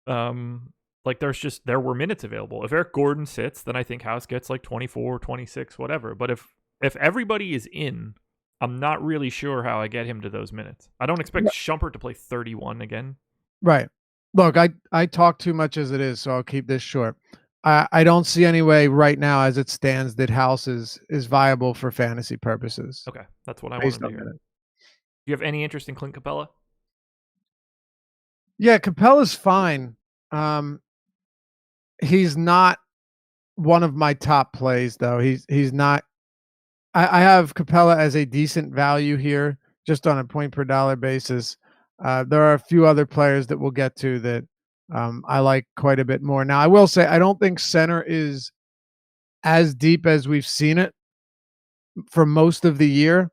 Like there were minutes available. If Eric Gordon sits, then I think House gets like 24, 26, whatever. But if everybody is in, I'm not really sure how I get him to those minutes. I don't expect Shumpert to play 31 again. Right. Look, I talk too much as it is, so I'll keep this short. I don't see any way right now as it stands that House is viable for fantasy purposes. Okay, that's what I wanted based to on hear. that. Do you have any interest in Clint Capella? Yeah, Capella's fine. He's not one of my top plays though. He's not. I have Capella as a decent value here, just on a point per dollar basis. There are a few other players that we'll get to that I like quite a bit more. Now, I will say I don't think center is as deep as we've seen it for most of the year.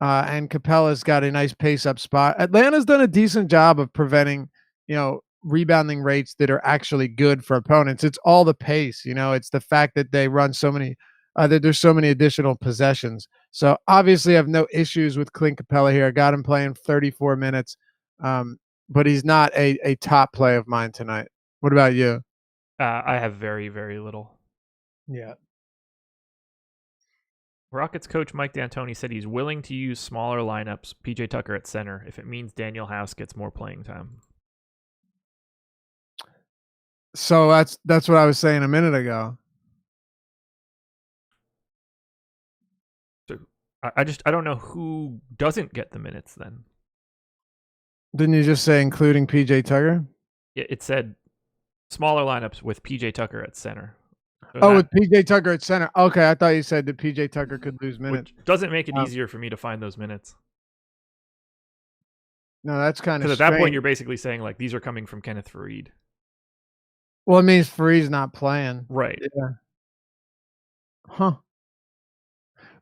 And Capella's got a nice pace up spot. Atlanta's done a decent job of preventing, rebounding rates that are actually good for opponents. It's all the pace, it's the fact that they run so many, that there's so many additional possessions. So obviously I have no issues with Clint Capella here. I got him playing 34 minutes, but he's not a top play of mine tonight. What about you? I have very, very little. Yeah. Rockets coach Mike D'Antoni said he's willing to use smaller lineups, PJ Tucker at center, if it means Daniel House gets more playing time. So that's what I was saying a minute ago. So I don't know who doesn't get the minutes then. Didn't you just say including PJ Tucker? It said smaller lineups with PJ Tucker at center. So with PJ Tucker at center. Okay, I thought you said that PJ Tucker could lose minutes. Which doesn't make it easier for me to find those minutes. No, that's kind of because at that point you're basically saying like these are coming from Kenneth Faried. Well, it means Fareed's not playing. Right. Yeah. Huh.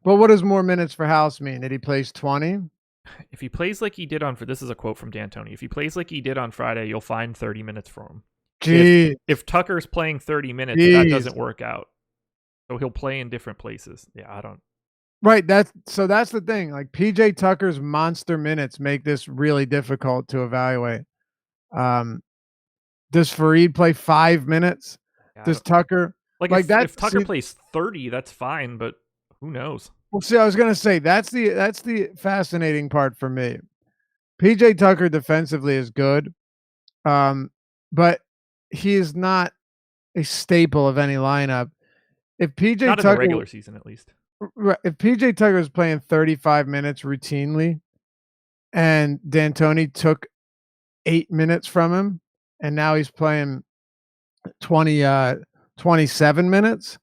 But what does more minutes for House mean? That he plays 20? If he plays like he did this is a quote from D'Antoni. If he plays like he did on Friday, you'll find 30 minutes for him. Jeez. If Tucker's playing 30 minutes, that doesn't work out. So he'll play in different places. Yeah, I don't. Right. That's the thing. Like PJ Tucker's monster minutes make this really difficult to evaluate. Does Fareed play 5 minutes? Yeah, does Tucker if Tucker plays 30, that's fine, but who knows? Well, see, I was gonna say that's the fascinating part for me. PJ Tucker defensively is good, but he is not a staple of any lineup. If PJ not Tucker in the regular season, at least. If PJ Tucker is playing 35 minutes routinely, and D'Antoni took 8 minutes from him, and now he's playing 27 minutes,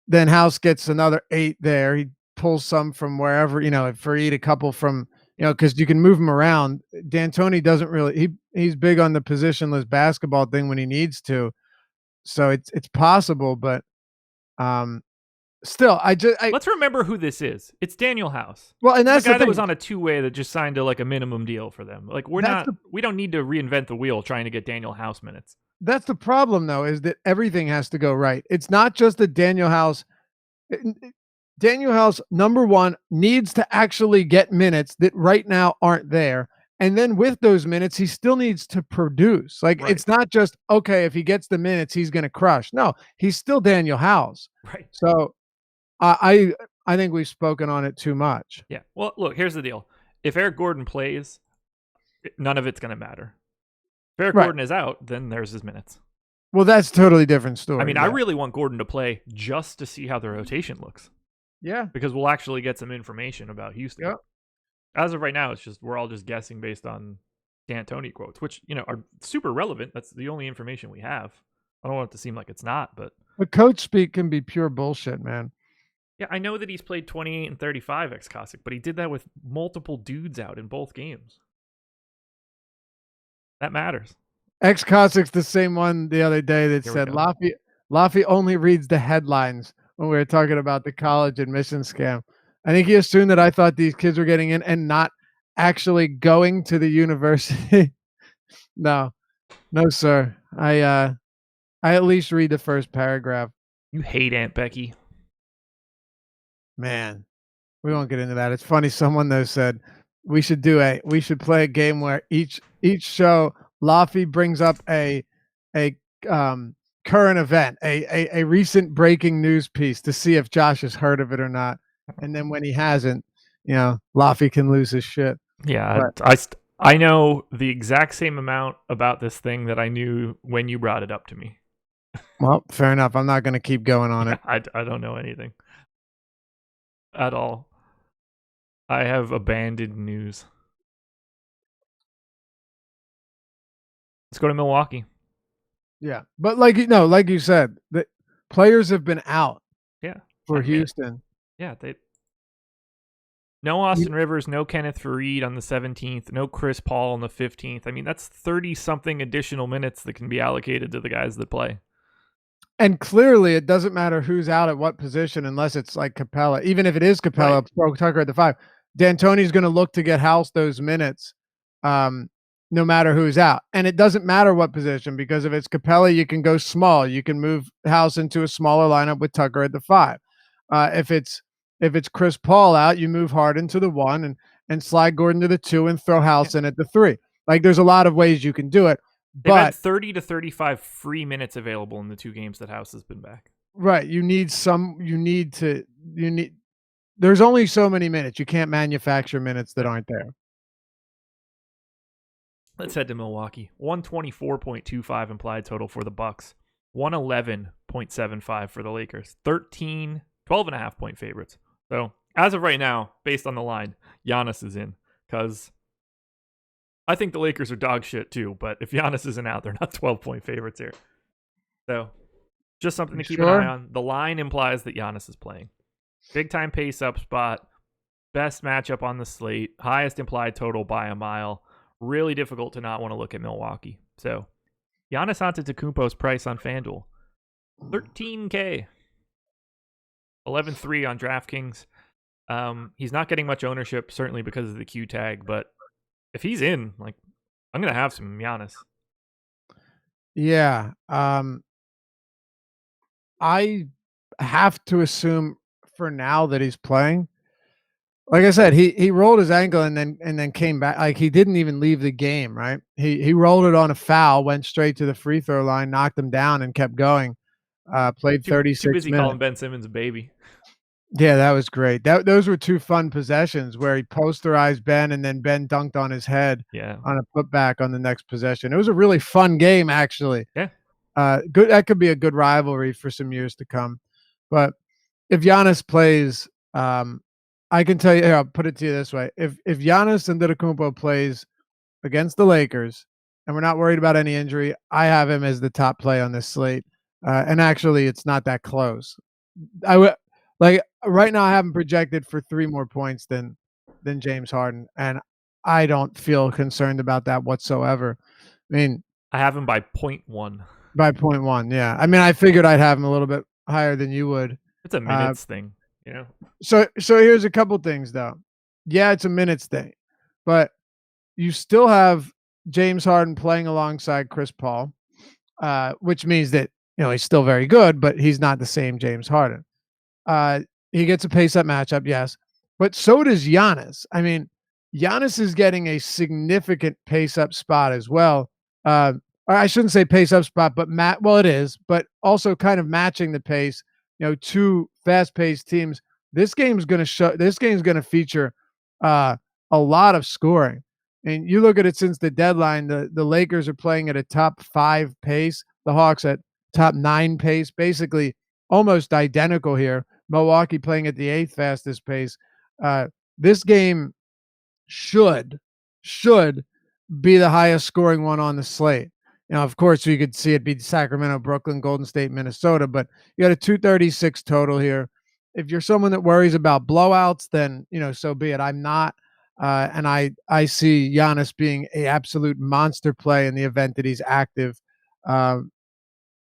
then House gets another 8 there. He pulls some from wherever, Fareed a couple from, because you can move him around. D'Antoni doesn't really. He's big on the positionless basketball thing when he needs to, so it's possible, but still, let's remember who this is. It's Daniel House. Well, and that's the guy that was on a 2-way that just signed a minimum deal for them. Like we don't need to reinvent the wheel trying to get Daniel House minutes. That's the problem, though, is that everything has to go right. It's not just that Daniel House, number one, needs to actually get minutes that right now aren't there. And then with those minutes, he still needs to produce. Right. It's not just, okay, if he gets the minutes, he's going to crush. No, he's still Daniel House. Right. So I think we've spoken on it too much. Yeah. Well, look, here's the deal. If Eric Gordon plays, none of it's going to matter. If Eric Gordon is out, then there's his minutes. Well, that's a totally different story. I mean, I really want Gordon to play just to see how the rotation looks. Yeah. Because we'll actually get some information about Houston. Yep. As of right now, we're all just guessing based on D'Antoni quotes, which, are super relevant. That's the only information we have. I don't want it to seem like it's not, but coach speak can be pure bullshit, man. Yeah, I know that he's played 28 and 35 ex-Cossack, but he did that with multiple dudes out in both games. That matters. Ex-Cossack's the same one the other day that said Laffy only reads the headlines when we were talking about the college admission scam. I think he assumed that I thought these kids were getting in and not actually going to the university. No, sir. I at least read the first paragraph. You hate Aunt Becky. Man. We won't get into that. It's funny. Someone though said we should play a game where each show Laffy brings up a current event, a recent breaking news piece to see if Josh has heard of it or not. And then when he hasn't, Laffy can lose his shit. Yeah, But I know the exact same amount about this thing that I knew when you brought it up to me. well, fair enough. I'm not going to keep going on it. I don't know anything at all. I have abandoned news. Let's go to Milwaukee. Yeah, but like you said, the players have been out. Yeah, for Houston. Yeah, no Austin Rivers, no Kenneth Faried on the 17th, no Chris Paul on the 15th. I mean, that's 30-something additional minutes that can be allocated to the guys that play. And clearly, it doesn't matter who's out at what position unless it's like Capella. Even if it is Capella, throw Tucker at the 5. D'Antoni's going to look to get House those minutes, no matter who's out. And it doesn't matter what position, because if it's Capella, you can go small. You can move House into a smaller lineup with Tucker at the 5. If it's Chris Paul out, you move Harden to the 1 and slide Gordon to the 2 and throw House in at the 3. Like, there's a lot of ways you can do it. They've had 30 to 35 free minutes available in the 2 games that House has been back. Right. There's only so many minutes. You can't manufacture minutes that aren't there. Let's head to Milwaukee. 124.25 implied total for the Bucks. 111.75 for the Lakers. 12.5 point favorites. So, as of right now, based on the line, Giannis is in, because I think the Lakers are dog shit too, but if Giannis isn't out, they're not 12-point favorites here. So, just something to keep an eye on. The line implies that Giannis is playing. Big time pace up spot. Best matchup on the slate. Highest implied total by a mile. Really difficult to not want to look at Milwaukee. So, Giannis Antetokounmpo's price on FanDuel. $13K. 11.3 on DraftKings. He's not getting much ownership, certainly because of the Q tag, but if he's in, like, I'm going to have some Giannis. Yeah. I have to assume for now that he's playing. Like I said, he rolled his ankle and then came back. Like, he didn't even leave the game, right? He rolled it on a foul, went straight to the free throw line, knocked him down, and kept going. Played 36 too busy minutes. calling Ben Simmons a baby. Yeah, that was great. Those were 2 fun possessions where he posterized Ben and then Ben dunked on his head on a putback on the next possession. It was a really fun game, actually. Yeah. Good. That could be a good rivalry for some years to come. But if Giannis plays, I can tell you, I'll put it to you this way. If Giannis Antetokounmpo plays against the Lakers and we're not worried about any injury, I have him as the top play on this slate. And actually, it's not that close. Right now, I have him projected for 3 more points than James Harden, and I don't feel concerned about that whatsoever. I mean, I have him by 0.1. By 0.1, yeah. I mean, I figured I'd have him a little bit higher than you would. It's a minutes thing, you know. So here's a couple things, though. Yeah, it's a minutes thing, but you still have James Harden playing alongside Chris Paul, which means that he's still very good, but he's not the same James Harden. He gets a pace-up matchup, yes, but so does Giannis. I mean, Giannis is getting a significant pace-up spot as well. I shouldn't say pace-up spot, but it is, but also kind of matching the pace. 2 fast-paced teams. This game's going to feature a lot of scoring. And you look at it since the deadline, the Lakers are playing at a top 5 pace. The Hawks at top 9 pace, basically almost identical here. Milwaukee playing at the 8th fastest pace. This game should be the highest scoring one on the slate. Of course, you could see it be Sacramento, Brooklyn, Golden State, Minnesota, but you got a 236 total here. If you're someone that worries about blowouts, then, so be it. I'm not. And I see Giannis being an absolute monster play in the event that he's active. And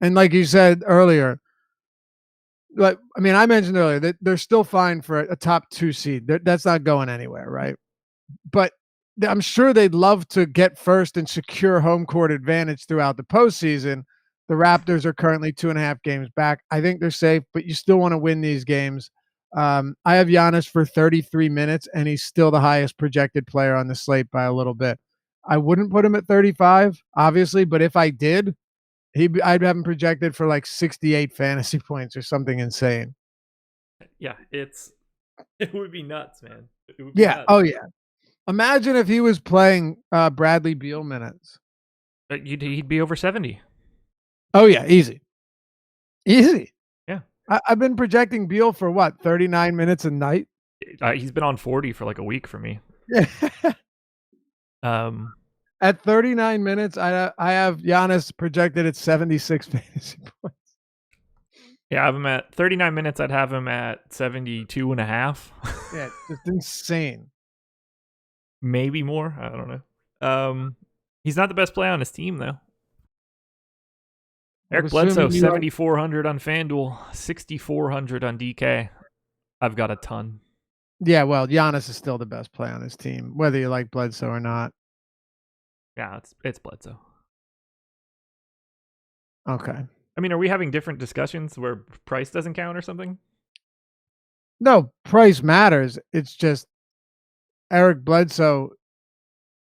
like you said earlier, I mentioned earlier that they're still fine for a top 2 seed. That's not going anywhere, right? But I'm sure they'd love to get first and secure home court advantage throughout the postseason. The Raptors are currently 2.5 games back. I think they're safe, but you still want to win these games. I have Giannis for 33 minutes, and he's still the highest projected player on the slate by a little bit. I wouldn't put him at 35, obviously, but if I did, I'd have him projected for like 68 fantasy points or something insane. Yeah, it would be nuts, man. It would be Yeah. nuts. Oh yeah. Imagine if he was playing Bradley Beal minutes. But he'd be over 70. Oh yeah, easy. Easy. Yeah. I've been projecting Beal for what, 39 minutes a night? He's been on 40 for like a week for me. Yeah. Um, At 39 minutes, I have Giannis projected at 76 fantasy points. yeah, I have him at 39 minutes. I'd have him at 72 and a half. Yeah, just insane. Maybe more. I don't know. He's not the best play on his team, though. Eric Bledsoe, 7,400 on FanDuel, 6,400 on DK. I've got a ton. Yeah, well, Giannis is still the best play on his team, whether you like Bledsoe or not. Yeah, it's Bledsoe. Okay. I mean, are we having different discussions where price doesn't count or something? No, price matters. It's just Eric Bledsoe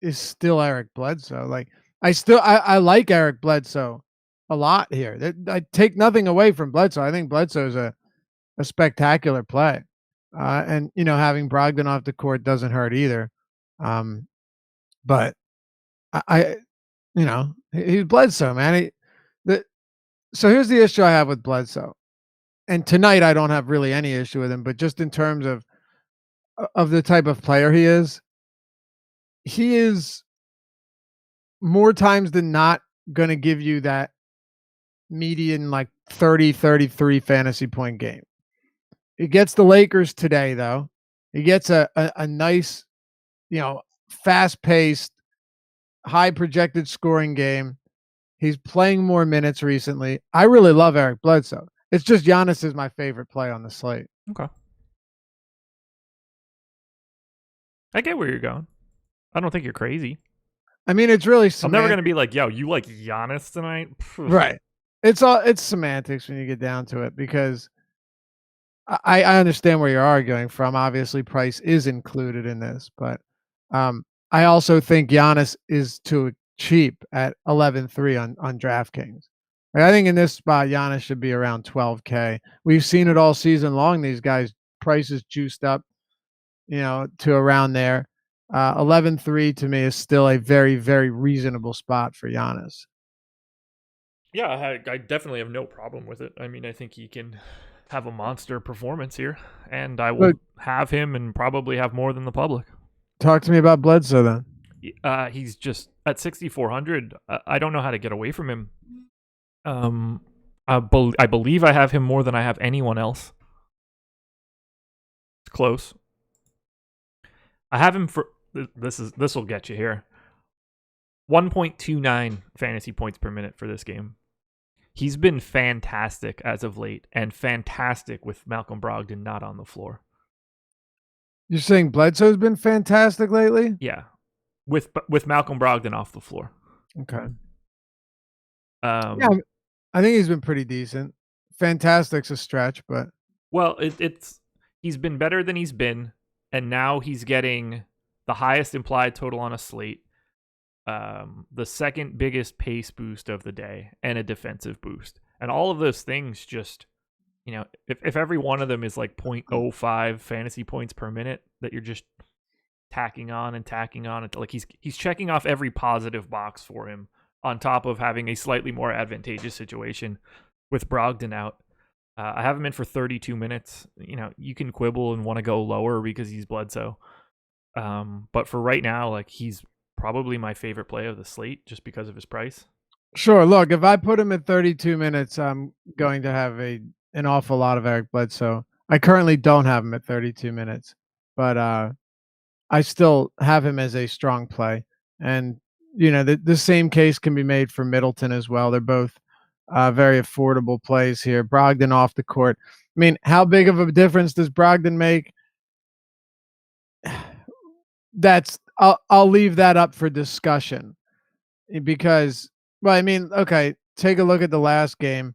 is still Eric Bledsoe. Like I like Eric Bledsoe a lot here. I take nothing away from Bledsoe. I think Bledsoe is a spectacular play. And having Brogdon off the court doesn't hurt either. But I he's Bledsoe, man. So here's the issue I have with Bledsoe. And tonight I don't have really any issue with him, but just in terms of the type of player he is more times than not going to give you that median like 30, 33 fantasy point game. He gets the Lakers today, though. He gets a nice, fast-paced, high projected scoring game. He's playing more minutes recently. I really love Eric Bledsoe. It's just Giannis is my favorite play on the slate. Okay. I get where you're going. I don't think you're crazy. I mean, it's really I'm never going to be like, yo, you like Giannis tonight? Right. It's semantics when you get down to it, because I understand where you're arguing from. Obviously, price is included in this, but I also think Giannis is too cheap at 11.3 on DraftKings. Like, I think in this spot, Giannis should be around 12K. We've seen it all season long. These guys' prices juiced up, to around there. 11.3 to me is still a very, very reasonable spot for Giannis. Yeah, I definitely have no problem with it. I mean, I think he can have a monster performance here, and I will have him and probably have more than the public. Talk to me about Bledsoe then. He's just at 6,400. I don't know how to get away from him. I believe I have him more than I have anyone else. It's close. I have him for this will get you here. 1.29 fantasy points per minute for this game. He's been fantastic as of late, and fantastic with Malcolm Brogdon not on the floor. You're saying Bledsoe's been fantastic lately? Yeah, with Malcolm Brogdon off the floor. Okay. Yeah, I think he's been pretty decent. Fantastic's a stretch, but well, he's been better than he's been, and now he's getting the highest implied total on a slate. The second biggest pace boost of the day, and a defensive boost. And all of those things just, if every one of them is like 0.05 fantasy points per minute that you're just tacking on, like he's checking off every positive box for him, on top of having a slightly more advantageous situation with Brogdon out. I have him in for 32 minutes. You can quibble and want to go lower because he's Bledsoe. But for right now, like, he's probably my favorite play of the slate just because of his price. Sure. Look, if I put him at 32 minutes, I'm going to have an awful lot of Eric Bledsoe. I currently don't have him at 32 minutes, but I still have him as a strong play. And, the same case can be made for Middleton as well. They're both very affordable plays here. Brogdon off the court. I mean, how big of a difference does Brogdon make? I'll leave that up for discussion, because, well, I mean, okay, take a look at the last game.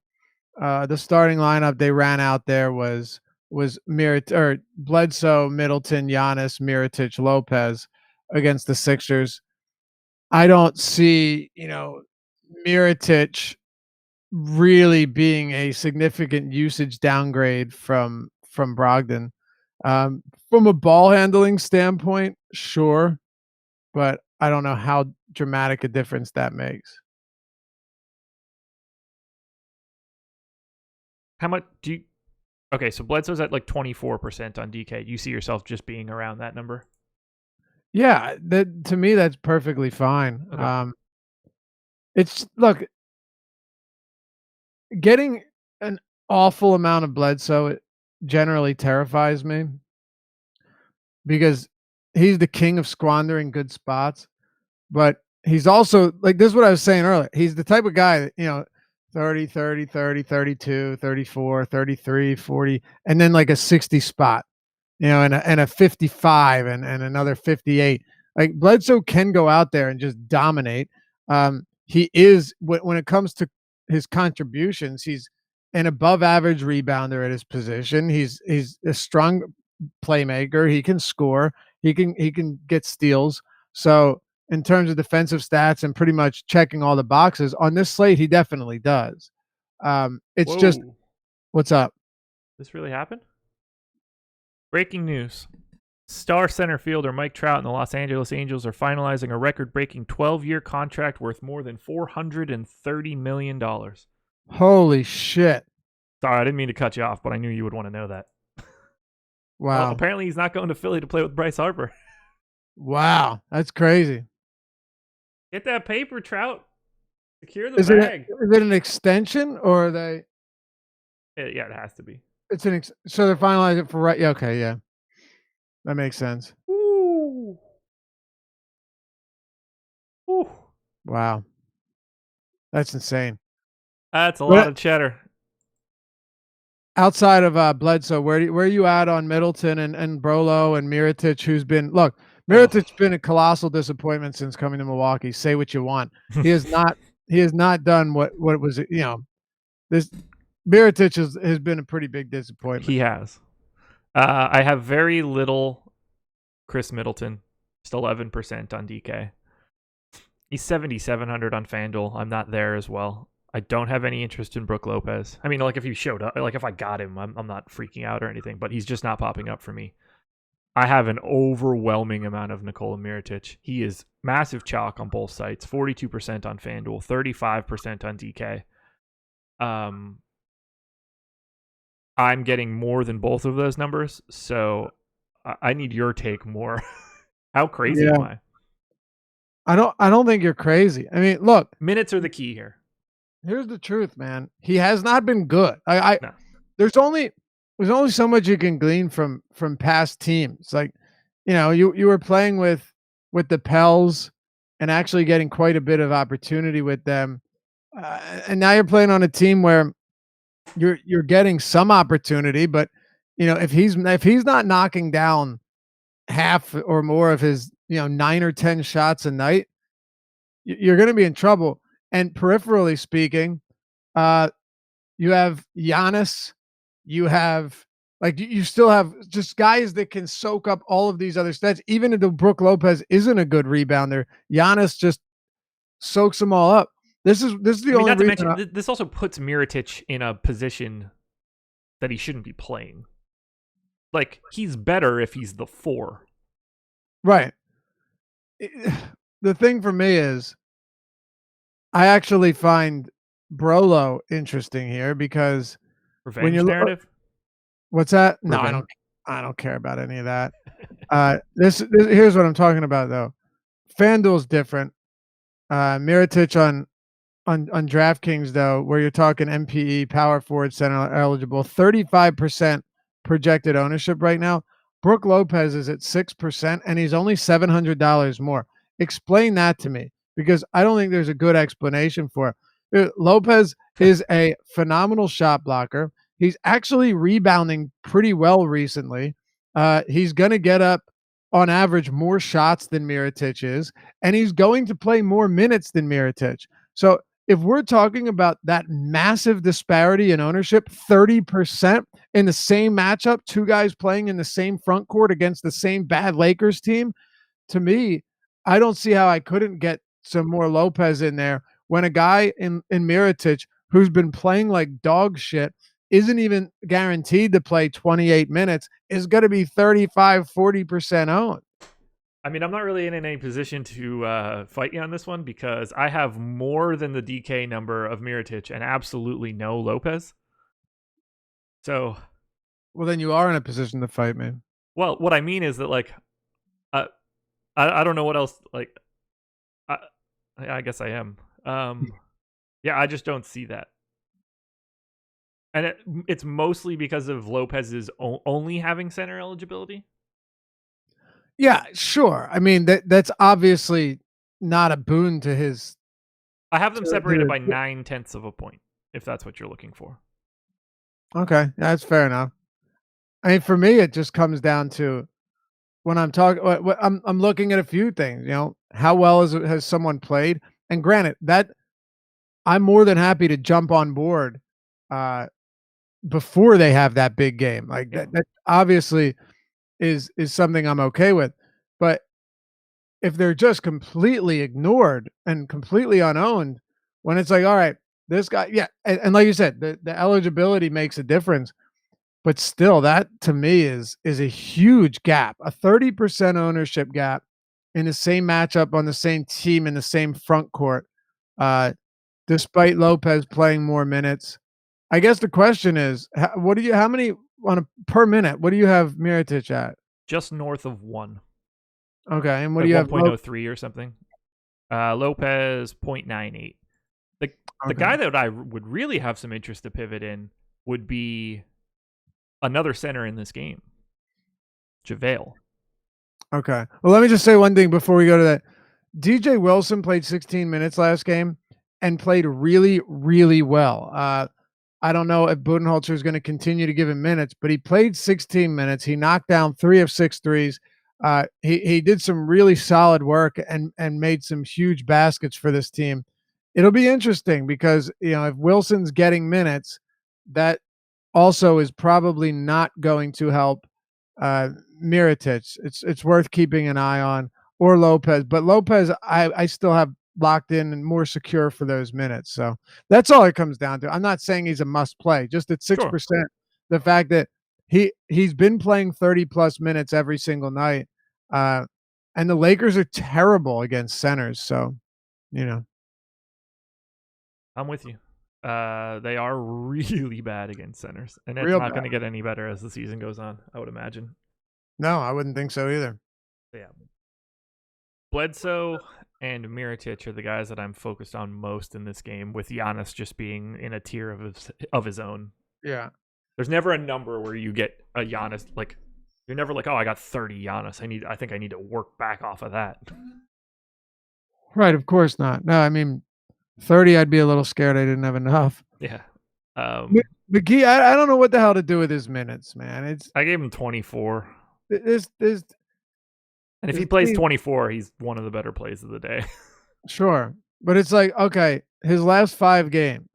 The starting lineup they ran out there was was Bledsoe, Middleton, Giannis, Mirotic, Lopez against the Sixers. I don't see, Mirotic really being a significant usage downgrade from Brogdon. From a ball handling standpoint, sure, but I don't know how dramatic a difference that makes. How much do you? Okay, so Bledsoe's at like 24% on DK. You see yourself just being around that number? Yeah, that to me that's perfectly fine. Okay. It's look, getting an awful amount of Bledsoe generally terrifies me because he's the king of squandering good spots, but he's also like this is what I was saying earlier. He's the type of guy that, 30, 30, 30, 32, 34, 33, 40, and then like a 60 spot, and a 55 and another 58. Like Bledsoe can go out there and just dominate. He is when it comes to his contributions, he's an above average rebounder at his position. He's a strong playmaker. He can score. He can get steals. So in terms of defensive stats and pretty much checking all the boxes on this slate, he definitely does. It's just Whoa. what's up? This really happened? Breaking news. Star center fielder Mike Trout and the Los Angeles Angels are finalizing a record-breaking 12-year contract worth more than $430 million. Holy shit. Sorry, I didn't mean to cut you off, but I knew you would want to know that. Wow. Well, apparently he's not going to Philly to play with Bryce Harper. Wow. That's crazy. Get that paper, Trout. Secure the Is bag. Is it an extension or are they? Yeah, it has to be. It's so they're finalizing it for right. Yeah, okay, yeah, that makes sense. Ooh. Ooh. Wow, that's insane. That's a lot of cheddar. Outside of Bledsoe, where are you at on Middleton and Brolo and Mirotic, who's been Mirotic's been a colossal disappointment since coming to Milwaukee. Say what you want, he has not done what was this. Mirotic has been a pretty big disappointment. He has. I have very little Chris Middleton, just 11% on DK. He's 7,700 on FanDuel. I'm not there as well. I don't have any interest in Brook Lopez. I mean, like if he showed up, like if I got him, I'm not freaking out or anything, but he's just not popping up for me. I have an overwhelming amount of Nikola Mirotic. He is massive chalk on both sites, 42% on FanDuel, 35% on DK. I'm getting more than both of those numbers, so I need your take more. How crazy am I? I don't think you're crazy. I mean, look, minutes are the key here. Here's the truth, man. He has not been good. No. There's only so much you can glean from past teams. Like, you were playing with the Pels and actually getting quite a bit of opportunity with them, and now you're playing on a team where you're getting some opportunity, but if he's not knocking down half or more of his 9 or 10 shots a night, you're going to be in trouble. And peripherally speaking, you have Giannis, you have you still have just guys that can soak up all of these other stats. Even if Brook Lopez isn't a good rebounder, Giannis just soaks them all up. This is the only reason. Not to mention, this also puts Mirotic in a position that he shouldn't be playing. Like, he's better if he's the 4. Right. The thing for me is, I actually find Brolo interesting here because revenge narrative. What's that? No, I don't care about any of that. This here's what I'm talking about though. FanDuel's different. Mirotic on DraftKings though, where you're talking MPE, power forward, center eligible, 35% projected ownership right now. Brook Lopez is at 6%, and he's only $700 more. Explain that to me, because I don't think there's a good explanation for it. Lopez is a phenomenal shot blocker. He's actually rebounding pretty well recently. He's going to get up on average more shots than Mirotic is, and he's going to play more minutes than Mirotic. So if we're talking about that massive disparity in ownership, 30% in the same matchup, two guys playing in the same front court against the same bad Lakers team, to me, I don't see how I couldn't get some more Lopez in there when a guy in Mirotic who's been playing like dog shit isn't even guaranteed to play 28 minutes is going to be 35-40% owned. I mean, I'm not really in any position to fight you on this one because I have more than the DK number of Mirotic and absolutely no Lopez. So, well, then you are in a position to fight me. Well, what I mean is that like, I don't know what else. Like, I guess I am. Yeah, I just don't see that, and it's mostly because of Lopez's only having center eligibility. Yeah, sure. I mean, that's obviously not a boon to his. I have them separated by 0.9 of a point, if that's what you're looking for. Okay, that's fair enough. I mean, for me, it just comes down to when I'm talking. I'm looking at a few things. You know, how well has someone played? And granted, that I'm more than happy to jump on board before they have that big game. Like that obviously is something I'm okay with. But if they're just completely ignored and completely unowned, when it's like, all right, this guy, yeah, and like you said, the eligibility makes a difference, but still, that to me is a huge gap, a 30% ownership gap in the same matchup on the same team in the same front court, despite Lopez playing more minutes. I guess the question is, how many on a per minute? What do you have Mirotic at? Just north of 1. Okay, and what do you have? 1.03 or something. Lopez 0.98. The guy that I would really have some interest to pivot in would be another center in this game, JaVale. Okay. Well, let me just say one thing before we go to that. DJ Wilson played 16 minutes last game and played really, really well. I don't know if Budenholzer is going to continue to give him minutes, but he played 16 minutes. He knocked down 3 of 6 threes. He did some really solid work and made some huge baskets for this team. It'll be interesting because, you know, if Wilson's getting minutes, that also is probably not going to help Mirotic. It's worth keeping an eye on, or Lopez. But Lopez, I still have locked in and more secure for those minutes. So that's all it comes down to. I'm not saying he's a must play, just at 6%. Sure. The fact that he's been playing 30+ minutes every single night. And the Lakers are terrible against centers. So, you know. I'm with you. They are really bad against centers, and it's not going to get any better as the season goes on, I would imagine. No, I wouldn't think so either. Yeah. Bledsoe and Mirotic are the guys that I'm focused on most in this game, with Giannis just being in a tier of his own. Yeah. There's never a number where you get a Giannis, like, you're never like, oh, I got 30 Giannis. I think I need to work back off of that. Right, of course not. No, I mean, 30, I'd be a little scared I didn't have enough. Yeah. McGee, I don't know what the hell to do with his minutes, man. I gave him 24. And if he plays 24, he's one of the better plays of the day. Sure. But it's like, okay, his last 5 games,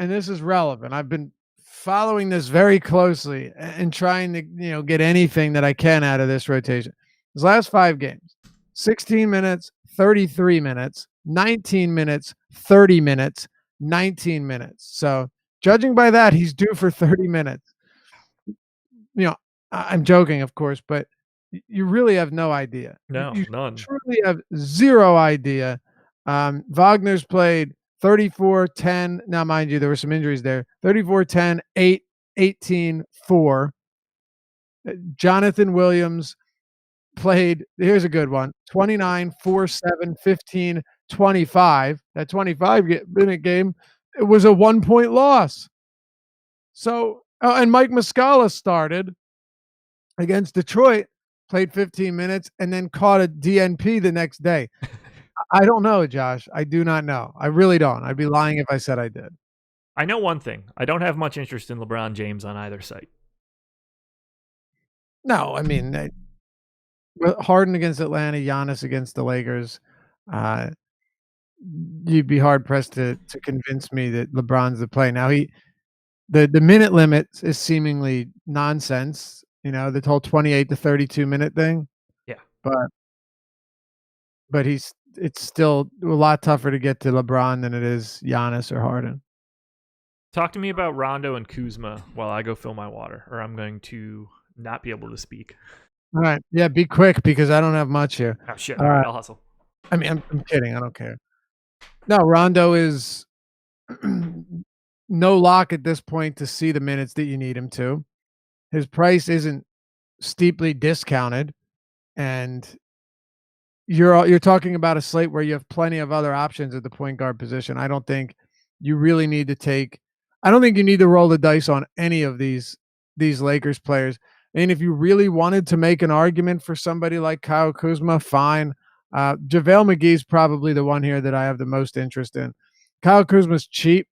and this is relevant. I've been following this very closely and trying to, you know, get anything that I can out of this rotation. His last 5 games, 16 minutes, 33 minutes, 19 minutes, 30 minutes, 19 minutes. So judging by that, he's due for 30 minutes. You know, I'm joking, of course, but you really have no idea. No, you none. Truly have zero idea. Wagner's played 34, 10. Now, mind you, there were some injuries there. 34, 10, 8, 18, 4. Jonathan Williams played, here's a good one, 29, 4, 7, 15, 25. That 25-minute game, it was a 1-point loss. So, and Mike Muscala started against Detroit, played 15 minutes, and then caught a DNP the next day. I don't know, Josh. I do not know. I really don't. I'd be lying if I said I did. I know one thing. I don't have much interest in LeBron James on either site. No, I mean, Harden against Atlanta, Giannis against the Lakers. you'd be hard pressed to convince me that LeBron's the play. Now the minute limit is seemingly nonsense, the whole 28 to 32 minute thing, Yeah. but it's still a lot tougher to get to LeBron than it is Giannis or Harden. Talk to me about Rondo and Kuzma while I go fill my water, or I'm going to not be able to speak. All right. Yeah, be quick because I don't have much here. Oh, shit. All right, I'll hustle. I mean, I'm kidding. I don't care. No, Rondo is no lock at this point to see the minutes that you need him to. His price isn't steeply discounted, and you're talking about a slate where you have plenty of other options at the point guard position. I don't think you really need to take I don't think you need to roll the dice on any of these Lakers players. And if you really wanted to make an argument for somebody like Kyle Kuzma, fine. JaVale McGee's probably the one here that I have the most interest in. Kyle Kuzma's cheap.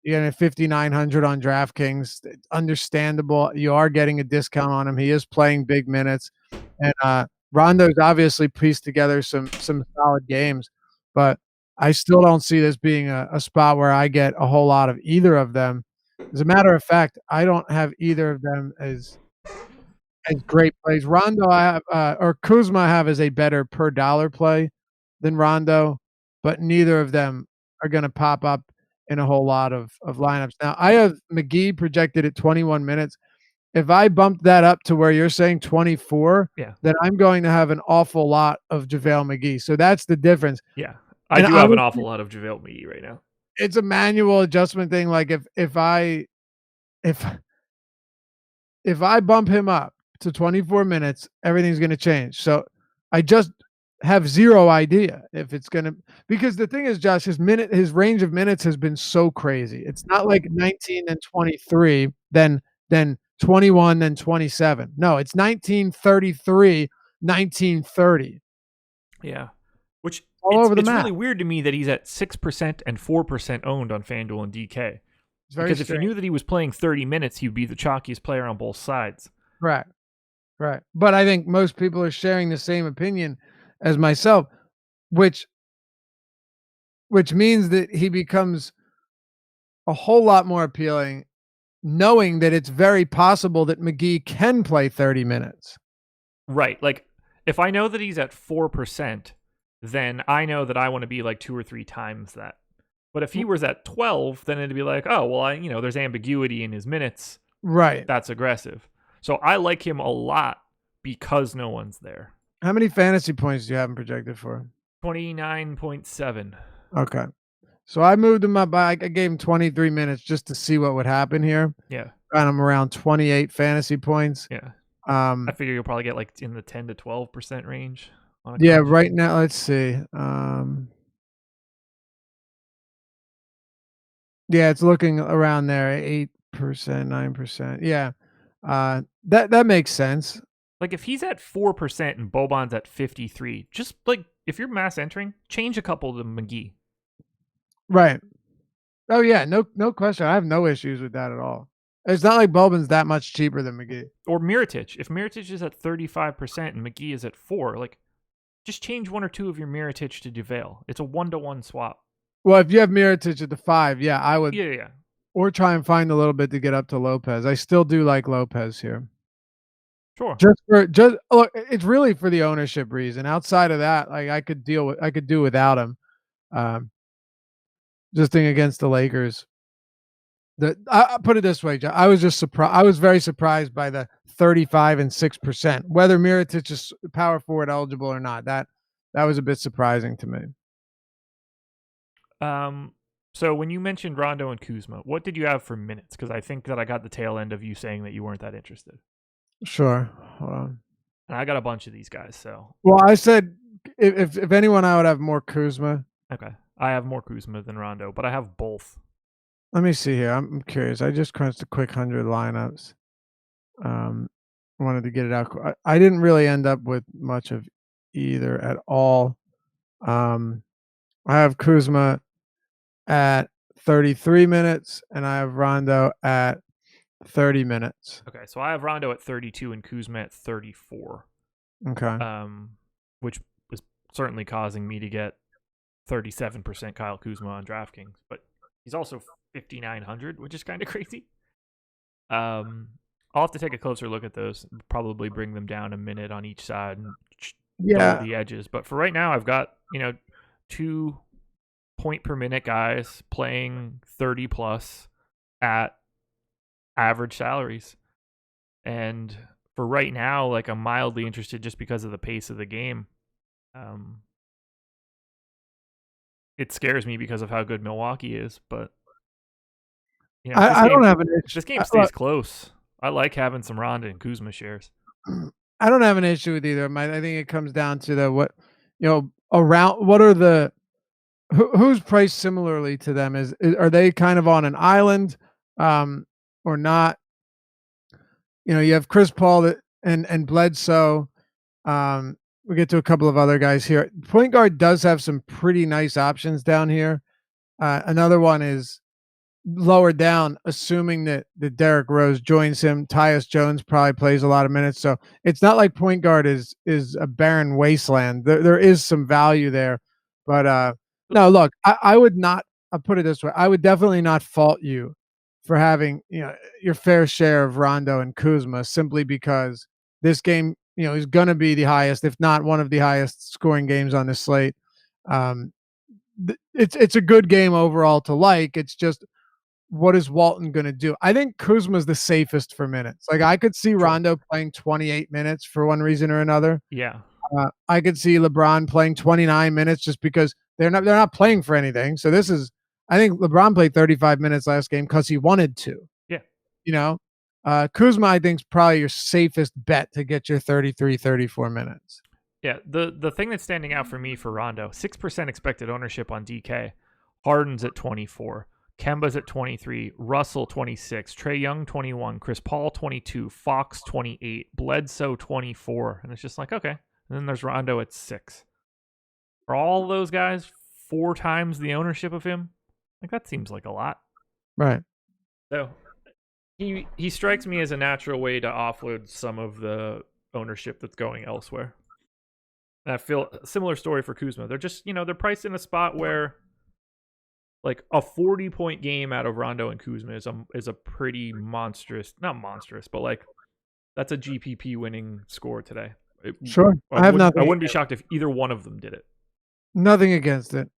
You're getting 5,900 on DraftKings. It's understandable. You are getting a discount on him. He is playing big minutes. And Rondo's obviously pieced together some solid games, but I still don't see this being a spot where I get a whole lot of either of them. As a matter of fact, I don't have either of them as great plays. Rondo, I have, or Kuzma, I have as a better per dollar play than Rondo, but neither of them are going to pop up in a whole lot of lineups. Now, I have McGee projected at 21 minutes. If I bumped that up to where you're saying 24, Yeah. then I'm going to have an awful lot of JaVale McGee. So that's the difference. Yeah. I do have an awful lot of JaVale McGee right now. It's a manual adjustment thing. Like if I bump him up to 24 minutes, everything's going to change. So I just have zero idea if it's going to, because the thing is, Josh, his range of minutes has been so crazy. It's not like 19 and 23, then 21, then 27. No, it's 1933, 1930. Yeah. Which it's really weird to me that he's at 6% and 4% owned on FanDuel and DK. Because if you knew that he was playing 30 minutes, he'd be the chalkiest player on both sides. Right. But I think most people are sharing the same opinion as myself, which means that he becomes a whole lot more appealing, knowing that it's very possible that McGee can play 30 minutes. Right. Like, if I know that he's at 4%, then I know that I want to be like 2 or 3 times that. But if he was at 12, then it'd be like, oh, well, there's ambiguity in his minutes. Right. That's aggressive. So I like him a lot because no one's there. How many fantasy points do you have him projected for? 29.7. Okay. So I moved him up. I gave him 23 minutes just to see what would happen here. Yeah. Got him around 28 fantasy points. Yeah. I figure you'll probably get like in the 10 to 12% range. Yeah, right now, let's see. Yeah, it's looking around there, 8%, 9%. Yeah. That makes sense. Like if he's at 4% and Boban's at 53, just like if you're mass entering, change a couple to McGee. Right. Oh yeah, no question. I have no issues with that at all. It's not like Boban's that much cheaper than McGee. Or Mirotic. If Mirotic is at 35% and McGee is at 4%, like just change 1 or 2 of your Mirotic to JaVale. It's a 1-to-1 swap. Well, if you have Mirotic at the 5, yeah, I would. Yeah. Or try and find a little bit to get up to Lopez. I still do like Lopez here. Sure. Just look, it's really for the ownership reason. Outside of that, like I could do without him. Just thing against the Lakers. I put it this way, I was just surprised. I was very surprised by the 35 and 6%. Whether Mirotic is power forward eligible or not, that was a bit surprising to me. So when you mentioned Rondo and Kuzma, what did you have for minutes? Because I think that I got the tail end of you saying that you weren't that interested. Sure. Hold on. And I got a bunch of these guys. So. Well, I said if anyone, I would have more Kuzma. Okay. I have more Kuzma than Rondo, but I have both. Let me see here. I'm curious. I just crunched a quick 100 lineups. Wanted to get it out. I didn't really end up with much of either at all. I have Kuzma at 33 minutes, and I have Rondo at 30 minutes. Okay, so I have Rondo at 32 and Kuzma at 34. Okay. Which is certainly causing me to get 37% Kyle Kuzma on DraftKings, but he's also 5,900, which is kind of crazy. I'll have to take a closer look at those. Probably bring them down a minute on each side and dull the edges. But for right now, I've got 2 point per minute guys playing 30 plus at average salaries, and for right now, like, I'm mildly interested just because of the pace of the game. It scares me because of how good Milwaukee is, but I don't have an issue. If this game stays close, I like having some Ronda and Kuzma shares. I don't have an issue with either. I think it comes down to around what are the who's priced similarly to them? Are they kind of on an island, or not? You have Chris Paul and Bledsoe. We get to a couple of other guys here. Point guard does have some pretty nice options down here. Another one is lower down, assuming that Derrick Rose joins him. Tyus Jones probably plays a lot of minutes, so it's not like point guard is a barren wasteland. There is some value there, but no, look, I would not. I'll put it this way: I would definitely not fault you for having your fair share of Rondo and Kuzma, simply because this game is going to be the highest, if not one of the highest scoring games on the slate. It's a good game overall to like. It's just, what is Walton going to do? I think Kuzma's the safest for minutes. Like, I could see Rondo playing 28 minutes for one reason or another. Yeah. I could see LeBron playing 29 minutes just because they're not playing for anything. So I think LeBron played 35 minutes last game because he wanted to. Yeah. Kuzma, I think, is probably your safest bet to get your 33, 34 minutes. Yeah. The thing that's standing out for me for Rondo, 6% expected ownership on DK. Harden's at 24. Kemba's at 23, Russell 26, Trae Young 21, Chris Paul 22, Fox 28, Bledsoe 24. And it's just like, okay. And then there's Rondo at 6. For all those guys, 4 times the ownership of him, like, that seems like a lot. Right. So he strikes me as a natural way to offload some of the ownership that's going elsewhere. And I feel a similar story for Kuzma. They're just, they're priced in a spot where, like, a 40-point game out of Rondo and Kuzma is a pretty monstrous, not monstrous, but, like, that's a GPP winning score today. Sure. I wouldn't be shocked if either one of them did it. Nothing against it.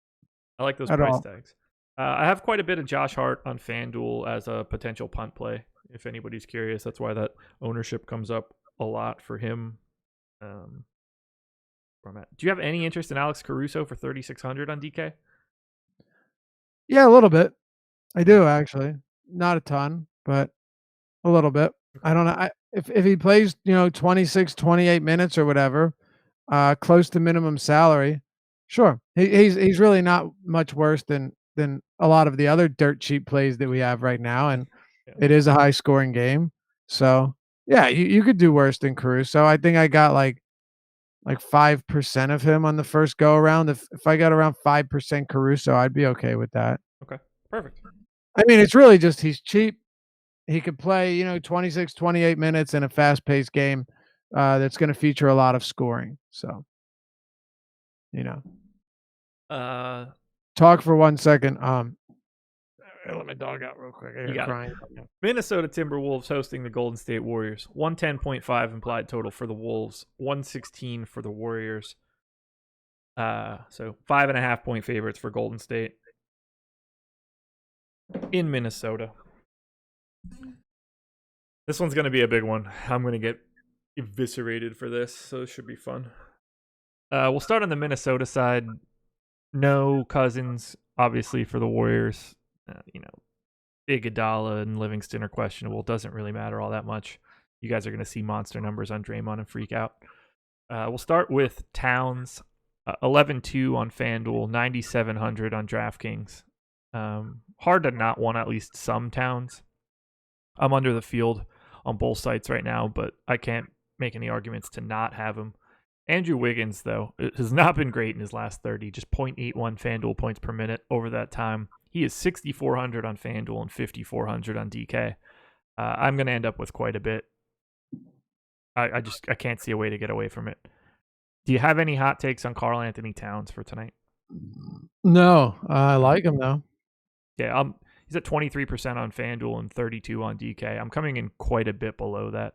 I like those price tags. I have quite a bit of Josh Hart on FanDuel as a potential punt play, if anybody's curious. That's why that ownership comes up a lot for him. Where I'm at. Do you have any interest in Alex Caruso for 3,600 on DK? Yeah, a little bit. I do, actually. Not a ton, but a little bit. I don't know. If he plays, 26, 28 minutes or whatever, close to minimum salary, sure. He's really not much worse than a lot of the other dirt cheap plays that we have right now, and it is a high scoring game. So yeah, you could do worse than Caruso. I think I got like 5% of him on the first go around. If I got around 5% Caruso, I'd be okay with that. Okay, perfect. I mean, it's really just he's cheap. He could play, 26, 28 minutes in a fast-paced game that's going to feature a lot of scoring. So, talk for 1 second. Let my dog out real quick. You got crying. Minnesota Timberwolves hosting the Golden State Warriors. 110.5 implied total for the Wolves. 116 for the Warriors. So 5.5 point favorites for Golden State in Minnesota. This one's going to be a big one. I'm going to get eviscerated for this, so it should be fun. We'll start on the Minnesota side. No Cousins, obviously, for the Warriors. Iguodala and Livingston are questionable. Doesn't really matter all that much. You guys are going to see monster numbers on Draymond and freak out. We'll start with Towns. 11-2 on FanDuel, 9,700 on DraftKings. Hard to not want at least some Towns. I'm under the field on both sites right now, but I can't make any arguments to not have him. Andrew Wiggins, though, has not been great in his last 30, just 0.81 FanDuel points per minute over that time. He is 6,400 on FanDuel and 5,400 on DK. I'm going to end up with quite a bit. I can't see a way to get away from it. Do you have any hot takes on Karl Anthony Towns for tonight? No, I like him though. Yeah, he's at 23% on FanDuel and 32 on DK. I'm coming in quite a bit below that.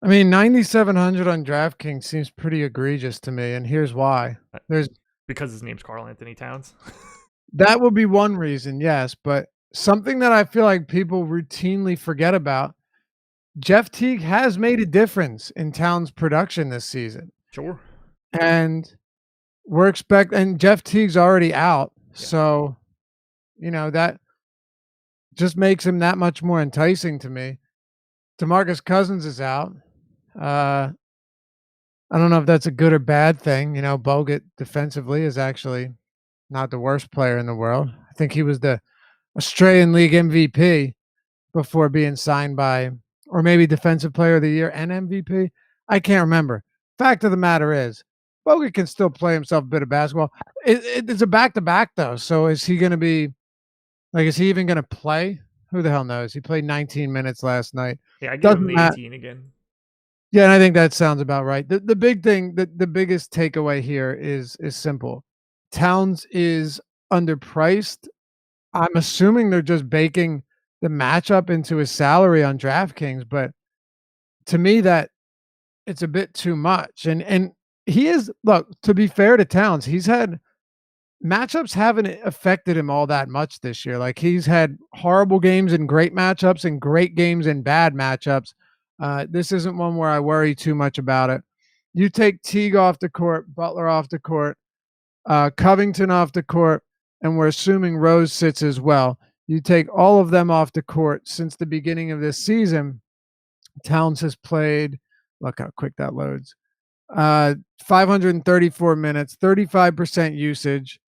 I mean, 9,700 on DraftKings seems pretty egregious to me, and here's why. There's because his name's Karl Anthony Towns. That would be one reason, yes, but something that I feel like people routinely forget about, Jeff Teague has made a difference in Towns' production this season. Sure. And and Jeff Teague's already out, so that just makes him that much more enticing to me. DeMarcus Cousins is out. I don't know if that's a good or bad thing. Bogut defensively is actually not the worst player in the world. I think he was the Australian League MVP before being signed by, or maybe Defensive Player of the Year and MVP. I can't remember. Fact of the matter is, Bogut can still play himself a bit of basketball. It's a back-to-back, though. So is he going to be, is he even going to play? Who the hell knows? He played 19 minutes last night. Yeah, I give him the 18 again. Yeah, and I think that sounds about right. The big thing, the biggest takeaway here is simple. Towns is underpriced. I'm assuming they're just baking the matchup into his salary on DraftKings, but to me that it's a bit too much. And he is, look, to be fair to Towns, he's had matchups haven't affected him all that much this year. Like he's had horrible games in great matchups and great games in bad matchups. This isn't one where I worry too much about it. You take Teague off the court, Butler off the court, Covington off the court, and we're assuming Rose sits as well. You take all of them off the court since the beginning of this season. Towns has played, look how quick that loads, 534 minutes, 35% usage,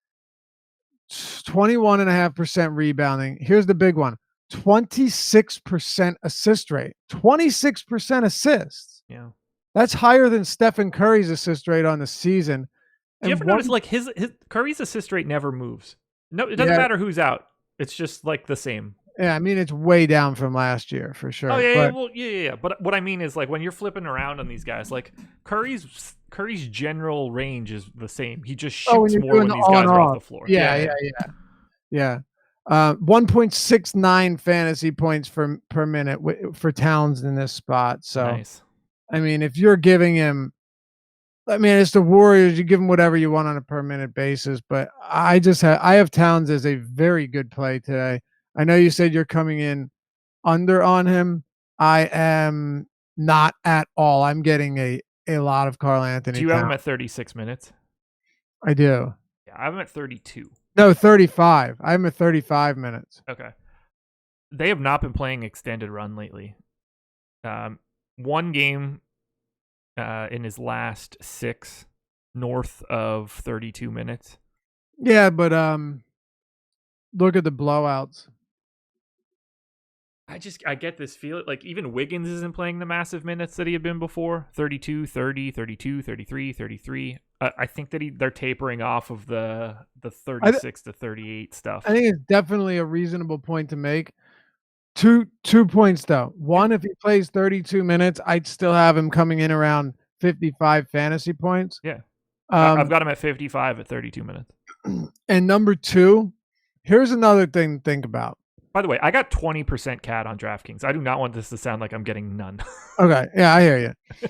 21.5% rebounding. Here's the big one, 26% assist rate, 26% assists. Yeah. That's higher than Stephen Curry's assist rate on the season. Do you ever notice like his Curry's assist rate never moves? No, it doesn't matter who's out. It's just like the same. Yeah, I mean it's way down from last year for sure. Oh yeah, yeah. But what I mean is like when you're flipping around on these guys, like Curry's general range is the same. He just shoots more when these guys are off the floor. Yeah. 1.69 fantasy points per minute for Towns in this spot. So nice. I mean, if you're giving him, I mean, it's the Warriors. You give him whatever you want on a per minute basis, but I have Towns as a very good play today. I know you said you're coming in under on him. I am not at all. I'm getting a lot of Karl Anthony. Do you have him at 36 minutes? I do. Yeah, I have him at 32. No, 35. I have him at 35 minutes. Okay. They have not been playing extended run lately. One game in his last 6 north of 32 minutes. Yeah, but look at the blowouts. I get this feel like even Wiggins isn't playing the massive minutes that he had been before. 32, 30, 32, 33, 33. I think that they're tapering off of the 36 to 38 stuff. I think it's definitely a reasonable point to make. Two points though. One, if he plays 32 minutes, I'd still have him coming in around 55 fantasy points. Yeah. I've got him at 55 at 32 minutes. And number 2, here's another thing to think about. By the way, I got 20% CAD on DraftKings. I do not want this to sound like I'm getting none. Okay. Yeah, I hear you.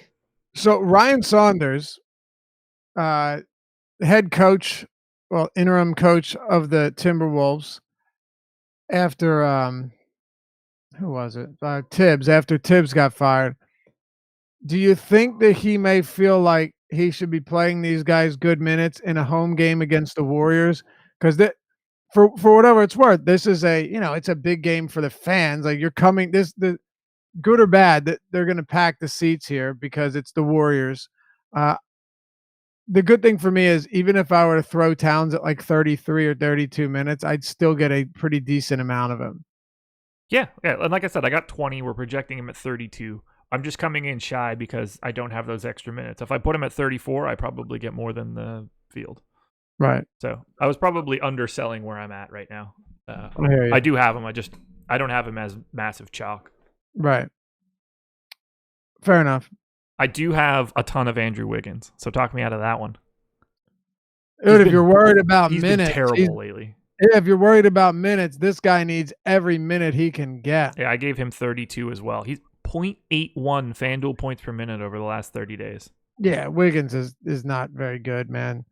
So Ryan Saunders, head coach, interim coach of the Timberwolves after, who was it? Tibbs, after Tibbs got fired. Do you think that he may feel like he should be playing these guys good minutes in a home game against the Warriors? Because for whatever it's worth, this is it's a big game for the fans. Like you're coming, the good or bad, that they're going to pack the seats here because it's the Warriors. The good thing for me is even if I were to throw Towns at like 33 or 32 minutes, I'd still get a pretty decent amount of him. Yeah. And like I said, I got 20. We're projecting him at 32. I'm just coming in shy because I don't have those extra minutes. If I put him at 34, I probably get more than the field. Right. So I was probably underselling where I'm at right now. I do have him. I don't have him as massive chalk. Right. Fair enough. I do have a ton of Andrew Wiggins. So talk me out of that one. Dude, if you're worried about he's minutes, been terrible lately. If you're worried about minutes, this guy needs every minute he can get. Yeah, I gave him 32 as well. He's 0.81 FanDuel points per minute over the last 30 days. Yeah, Wiggins is not very good, man.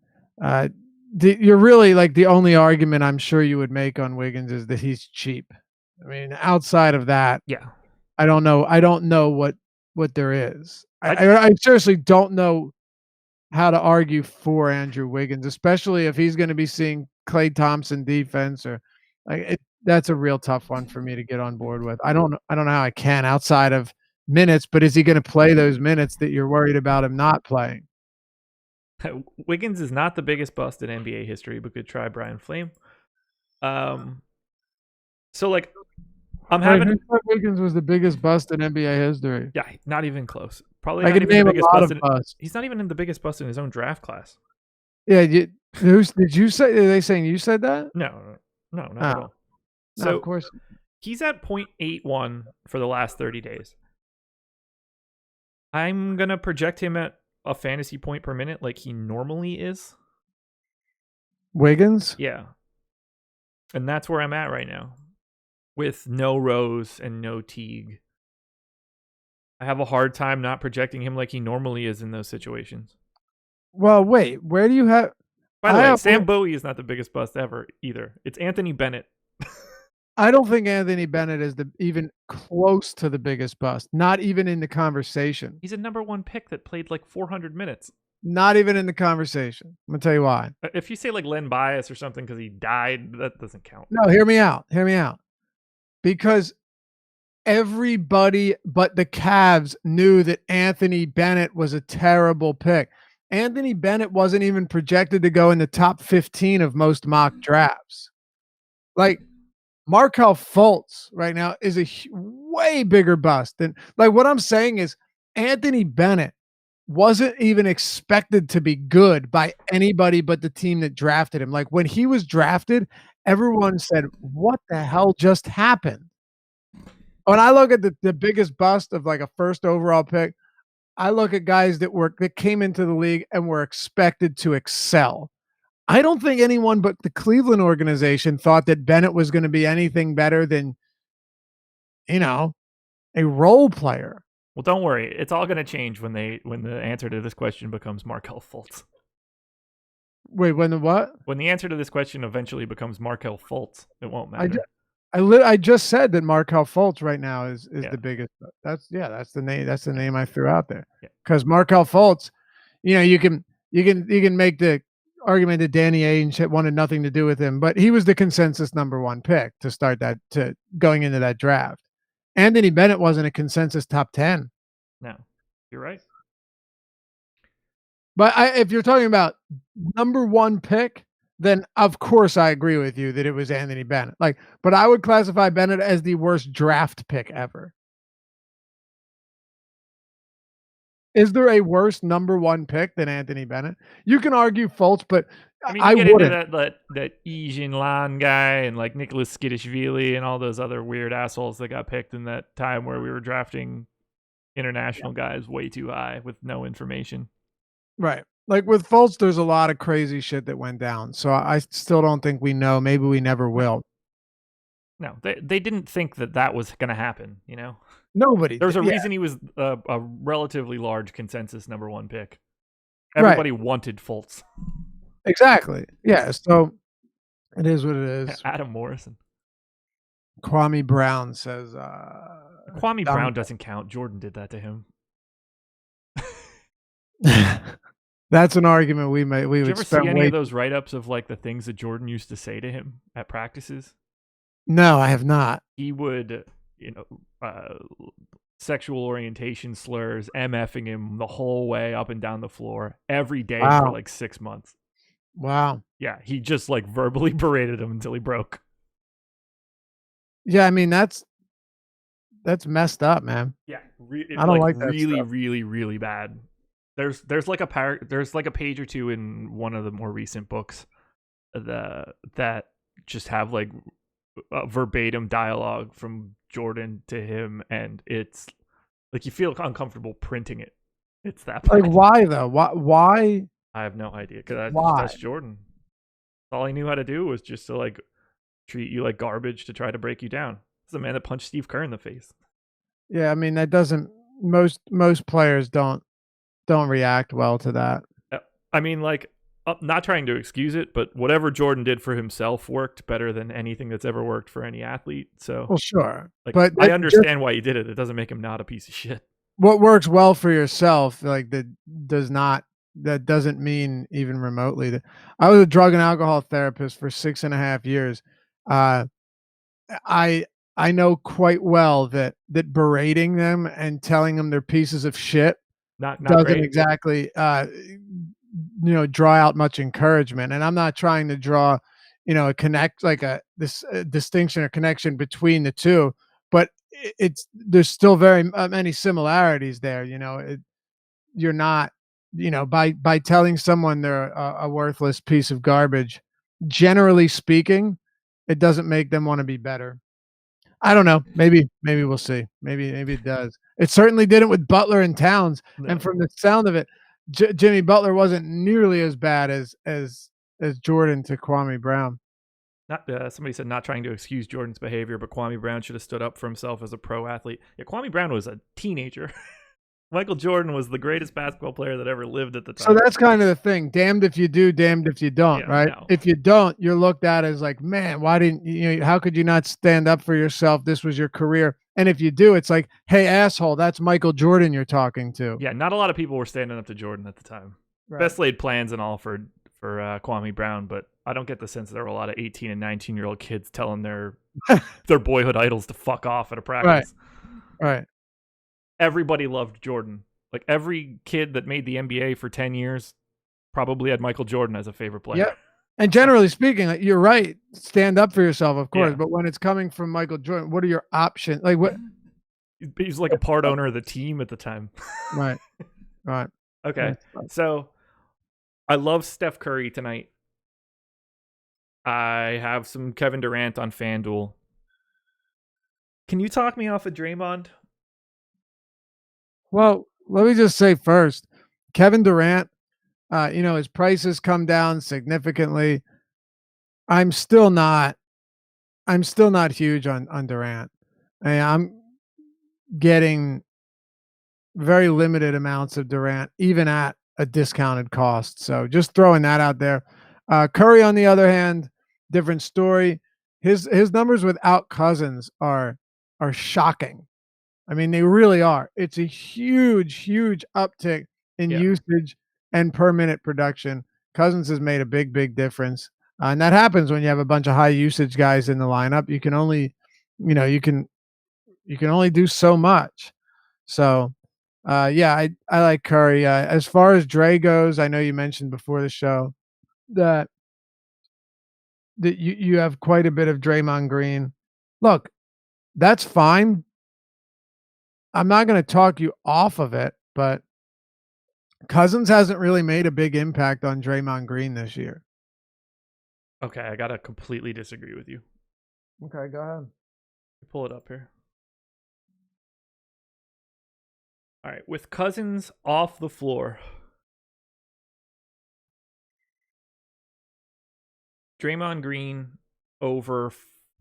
You're really like the only argument I'm sure you would make on Wiggins is that he's cheap. I mean, outside of that, yeah, I don't know. I don't know what there is. I seriously don't know how to argue for Andrew Wiggins, especially if he's going to be seeing Klay Thompson defense or like that's a real tough one for me to get on board with. I don't know how I can outside of minutes, but is he going to play those minutes that you're worried about him not playing? Wiggins is not the biggest bust in NBA history, but good try, Brian Flame. So like I'm having Wiggins was the biggest bust in NBA history. Yeah, not even close. Probably I not can even name the a biggest lot bust. of busts. He's not even in the biggest bust in his own draft class. Yeah, did you say? Are they saying you said that? No, not at all. So no, of course, he's at 0.81 for the last 30 days. I'm gonna project him at a fantasy point per minute like he normally is. Wiggins? Yeah. And that's where I'm at right now. With no Rose and no Teague. I have a hard time not projecting him like he normally is in those situations. Well, wait, where do you have... By the way, Sam Bowie is not the biggest bust ever either. It's Anthony Bennett. I don't think Anthony Bennett is even close to the biggest bust. Not even in the conversation. He's a number one pick that played like 400 minutes. Not even in the conversation. I'm going to tell you why. If you say like Len Bias or something because he died, that doesn't count. No, hear me out. Hear me out. Because everybody but the Cavs knew that Anthony Bennett was a terrible pick. Anthony Bennett wasn't even projected to go in the top 15 of most mock drafts. Like, Markelle Fultz right now is a way bigger bust than like what I'm saying is Anthony Bennett wasn't even expected to be good by anybody but the team that drafted him. Like when he was drafted, everyone said, what the hell just happened? When I look at the biggest bust of like a first overall pick, I look at guys that came into the league and were expected to excel. I don't think anyone but the Cleveland organization thought that Bennett was going to be anything better than, a role player. Well, don't worry. It's all going to change when the answer to this question becomes Markelle Fultz. Wait, when the what? When the answer to this question eventually becomes Markelle Fultz, it won't matter. I just said that Markelle Fultz right now is the biggest. That's the name. That's the name I threw out there. Because Markelle Fultz, you can make the argument that Danny Ainge wanted nothing to do with him, but he was the consensus number one pick to start to going into that draft. Anthony Bennett wasn't a consensus top 10. No, you're right. But if you're talking about number one pick, then of course I agree with you that it was Anthony Bennett. But I would classify Bennett as the worst draft pick ever. Is there a worse number one pick than Anthony Bennett? You can argue Fultz, but I wouldn't. Into that Eugene Lan guy and like Nicholas Skidishvili and all those other weird assholes that got picked in that time where we were drafting international guys way too high with no information. Right. Like with Fultz, there's a lot of crazy shit that went down. So I still don't think we know. Maybe we never will. No, they didn't think that was going to happen, Nobody. There's a reason he was a relatively large consensus number one pick. Everybody wanted Fultz. Exactly. Yeah. So it is what it is. Adam Morrison. Kwame Brown says. Kwame Brown doesn't count. Jordan did that to him. That's an argument we would. Did you ever see any of those write-ups of like the things that Jordan used to say to him at practices? No, I have not. He would, sexual orientation slurs, MFing him the whole way up and down the floor every day for like 6 months. Wow. Yeah, he just like verbally berated him until he broke. Yeah, I mean that's messed up, man. Yeah, I don't like that really, stuff. really, really bad. There's like a page or two in one of the more recent books that just have like a verbatim dialogue from Jordan to him, and it's like you feel uncomfortable printing it. It's that bad. Like why though? Why? I have no idea because Why? that's Jordan. All he knew how to do was just to like treat you like garbage to try to break you down. This is a man that punched Steve Kerr in the face. Yeah, I mean that doesn't most players don't react well to that. I mean, like, not trying to excuse it, but whatever Jordan did for himself worked better than anything that's ever worked for any athlete. So, Well, sure, like, but I just understand why he did it. It doesn't make him not a piece of shit. what works well for yourself, like that doesn't mean even remotely that. I was a drug and alcohol therapist for 6.5 years. Uh, I I know quite well that berating them and telling them they're pieces of shit Not doesn't great. exactly draw out much encouragement. And I'm not trying to draw, a connect like a distinction or connection between the two, but it's there's still very many similarities there. You're not, by telling someone they're a worthless piece of garbage, generally speaking, it doesn't make them want to be better. I don't know. Maybe we'll see. Maybe it does. It certainly didn't with Butler and Towns, and No, from the sound of it, Jimmy Butler wasn't nearly as bad as Jordan to Kwame Brown. not somebody said not trying to excuse Jordan's behavior, but Kwame Brown should have stood up for himself as a pro athlete. Yeah, Kwame Brown was a teenager. Michael Jordan was the greatest basketball player that ever lived at the So time. that's kind of the thing. Damned if you do, damned if you don't, Yeah, right? no. If you don't, you're looked at as like, man, why didn't how could you not stand up for yourself? This was your career. And if you do, it's like, hey, asshole, that's Michael Jordan you're talking to. Yeah, not a lot of people were standing up to Jordan at the time. Right. Best laid plans and all for Kwame Brown, but I don't get the sense there were a lot of 18 and 19-year-old kids telling their boyhood idols to fuck off at a practice. Right. Everybody loved Jordan. Like every kid that made the NBA for 10 years probably had Michael Jordan as a favorite player. Yeah. And generally speaking, like, you're right. Stand up for yourself, of course. Yeah. But when it's coming from Michael Jordan, what are your options? Like what? He's like a part owner of the team at the time. Right. Okay. So I love Steph Curry tonight. I have some Kevin Durant on FanDuel. Can you talk me off of Draymond? Well, let me just say first, Kevin Durant, his prices come down significantly. I'm still not huge on Durant. I'm getting very limited amounts of Durant, even at a discounted cost. So just throwing that out there. Curry, on the other hand, different story. His numbers without Cousins are shocking. I mean, they really are. It's a huge uptick in usage and per minute production. Cousins has made a big difference. And that happens when you have a bunch of high usage guys in the lineup. You can only, you can only do so much. So, I like Curry. As far as Dre goes, I know you mentioned before the show that you have quite a bit of Draymond Green. Look, that's fine. I'm not going to talk you off of it, but Cousins hasn't really made a big impact on Draymond Green this year. Okay, I gotta completely disagree with you. Okay, go ahead. Pull it up here. All right, with Cousins off the floor, Draymond Green over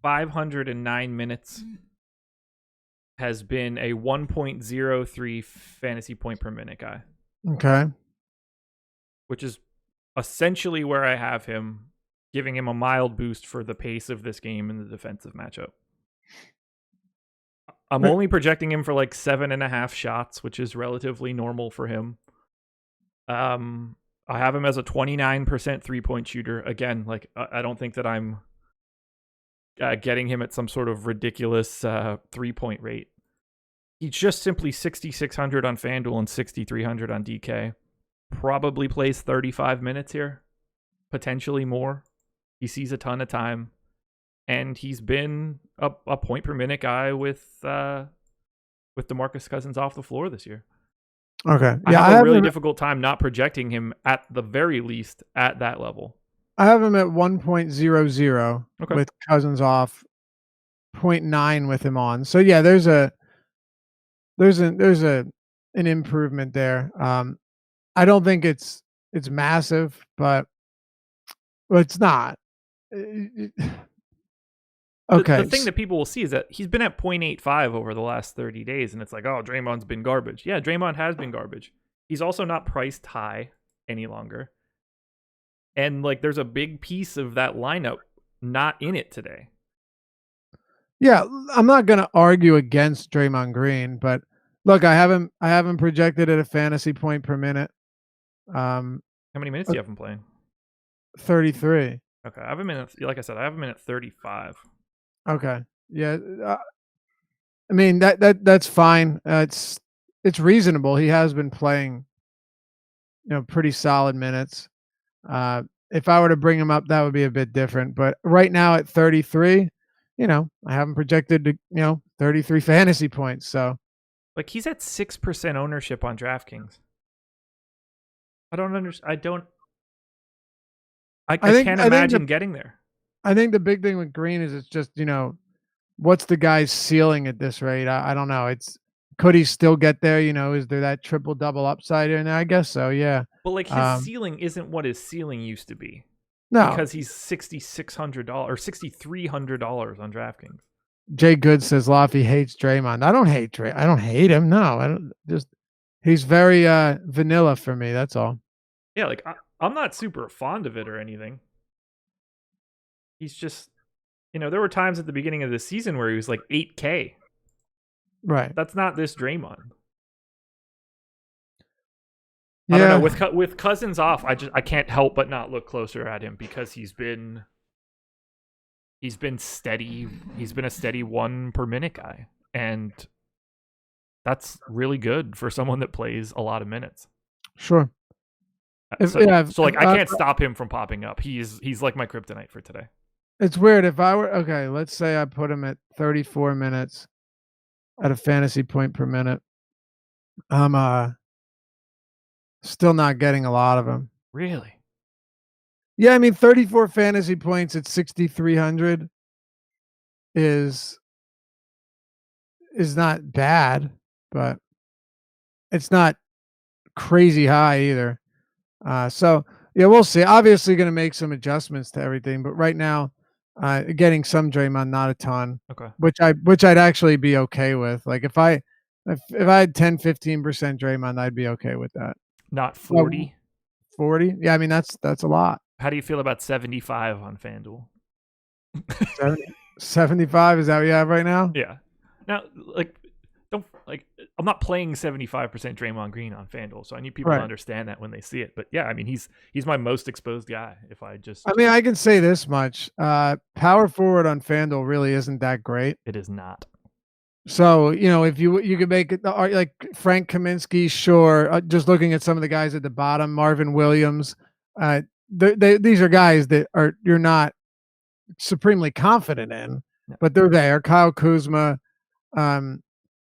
509 minutes has been a 1.03 fantasy point per minute guy. Okay. Which is essentially where I have him, giving him a mild boost for the pace of this game in the defensive matchup. I'm only projecting him for like 7.5 shots, which is relatively normal for him. I have him as a 29% 3-point shooter. Again, like I don't think that I'm getting him at some sort of ridiculous 3-point rate. He's just simply 6,600 on FanDuel and 6,300 on DK. Probably plays 35 minutes here, potentially more. He sees a ton of time, and he's been a point per minute guy with DeMarcus Cousins off the floor this year. Okay, yeah, I have a really difficult time not projecting him at the very least at that level. I have him at 1.00 with Cousins off, 0.9 with him on. So yeah, there's an improvement there. I don't think it's it's massive, but it's not. Okay. The thing that people will see is that he's been at 0.85 over the last 30 days, and it's like, oh, Draymond's been garbage. Yeah, Draymond has been garbage. He's also not priced high any longer. And, like, there's a big piece of that lineup not in it today. Yeah, I'm not going to argue against Draymond Green, but look, I haven't projected at a fantasy point per minute. How many minutes do you have him playing? 33. Okay, I have him in, like I said, I have him in at 35. Okay. Yeah. I mean that's fine. It's reasonable. He has been playing, pretty solid minutes. If I were to bring him up, that would be a bit different. But right now at 33, I haven't projected to 33 fantasy points. So like he's at 6% ownership on DraftKings. I don't understand. I can't imagine getting there. I think the big thing with Green is it's just what's the guy's ceiling at this rate? I don't know. Could he still get there? Is there that triple double upside in there? I guess so. Yeah. But like his ceiling isn't what his ceiling used to be. No, because he's $6,600 or $6,300 on DraftKings. Jay Good says Laffy hates Draymond. I don't hate Dray. I don't hate him. No, I don't. He's very vanilla for me. That's all. Yeah, like I'm not super fond of it or anything. He's just, there were times at the beginning of the season where he was like 8K. Right. That's not this Draymond. Yeah. I don't know. With Cousins off, I can't help but not look closer at him because he's been steady. He's been a steady 1 per minute guy, and that's really good for someone that plays a lot of minutes. Sure. So I can't stop him from popping up. He's like my kryptonite for today. It's weird. If I were okay, let's say I put him at 34 minutes at a fantasy point per minute. I'm still not getting a lot of him. Really? Yeah, I mean 34 fantasy points at 6,300 is not bad, but it's not crazy high either. So yeah, we'll see. Obviously going to make some adjustments to everything, but right now, getting some Draymond, not a ton. Okay. Which I'd actually be okay with. Like if I had 10-15% Draymond, I'd be okay with that. Not 40. 40? Yeah, I mean that's a lot. How do you feel about 75 on FanDuel? 75 is that what you have right now? Yeah. Now, I'm not playing 75% Draymond Green on FanDuel, so I need people to understand that when they see it. But yeah, I mean he's my most exposed guy. I can say this much: power forward on FanDuel really isn't that great. It is not. So if you could make it like Frank Kaminsky, sure. Just looking at some of the guys at the bottom, Marvin Williams, these are guys that you're not supremely confident in, but they're there. Kyle Kuzma.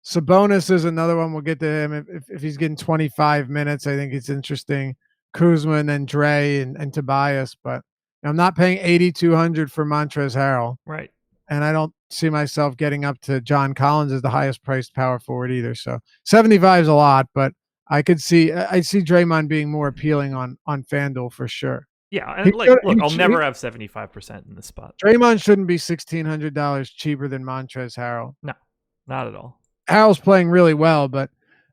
Sabonis is another one. We'll get to him if he's getting 25 minutes. I think it's interesting. Kuzma and then Dre and Tobias, but I'm not paying 8,200 for Montrezl Harrell. Right. And I don't see myself getting up to John Collins as the highest priced power forward either. So 75 is a lot, but I see Draymond being more appealing on FanDuel for sure. Yeah, and look, I'll never have 75% in this spot. Draymond shouldn't be $1,600 cheaper than Montrezl Harrell. No, not at all. Harrell's playing really well, but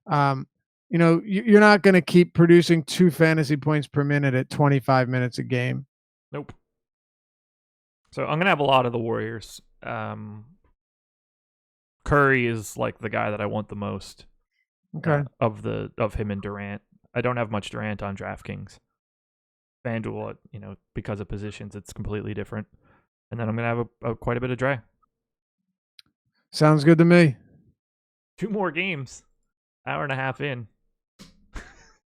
you're not going to keep producing 2 fantasy points per minute at 25 minutes a game. Nope. So I'm going to have a lot of the Warriors. Curry is like the guy that I want the most. Okay. Of him and Durant. I don't have much Durant on DraftKings. FanDuel, because of positions, it's completely different. And then I'm going to have quite a bit of Dre. Sounds good to me. 2 more games. Hour and a half in.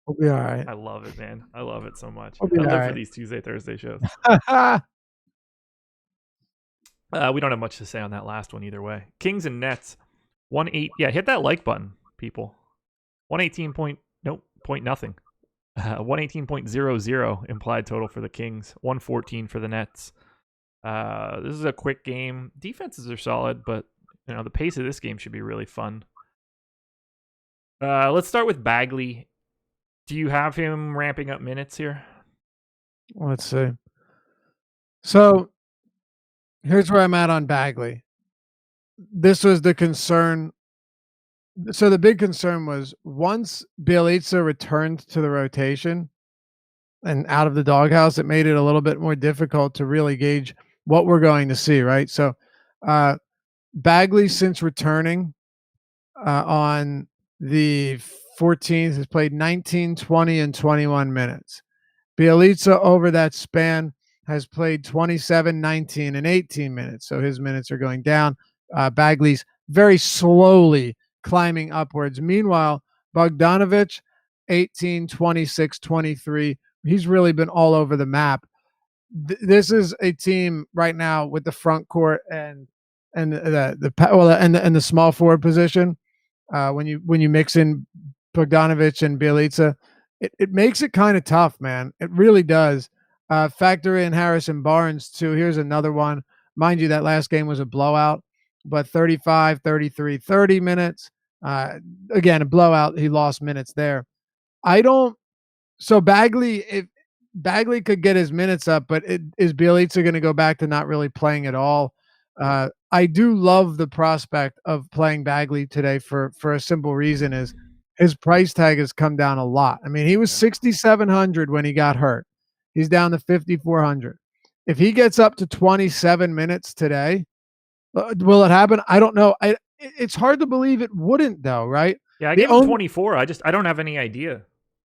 We'll be all right. I love it, man. I love it so much. We'll I live for these Tuesday, Thursday shows. We don't have much to say on that last one either way. Kings and Nets. 1-8. Yeah, hit that like button, people. 118 point nothing. 118.00 implied total for the Kings. 114 for the Nets. This is a quick game. Defenses are solid, but the pace of this game should be really fun. Let's start with Bagley. Do you have him ramping up minutes here? Let's see. So here's where I'm at on Bagley. This was the concern. So the big concern was once Bielitsa returned to the rotation and out of the doghouse, it made it a little bit more difficult to really gauge what we're going to see, right? So Bagley, since returning on the 14th, has played 19, 20, and 21 minutes. Bielitsa over that span has played 27, 19, and 18 minutes. So his minutes are going down. Bagley's very slowly climbing upwards. Meanwhile, Bogdanovic, 18, 26, 23. He's really been all over the map. This is a team right now with the front court and the small forward position. When you mix in Bogdanovic and Bielitsa, it makes it kind of tough, man. It really does. Factor in Harrison Barnes too. Here's another one. Mind you, that last game was a blowout, but 35, 33, 30 minutes. Again, a blowout. He lost minutes there. So Bagley, if Bagley could get his minutes up, but is Bielitsa going to go back to not really playing at all? I do love the prospect of playing Bagley today for a simple reason is his price tag has come down a lot. I mean, he was 6,700 when he got hurt. He's down to 5,400. If he gets up to 27 minutes today, will it happen? I don't know. It's hard to believe it wouldn't, though, right? Yeah, I gave him 24. I don't have any idea.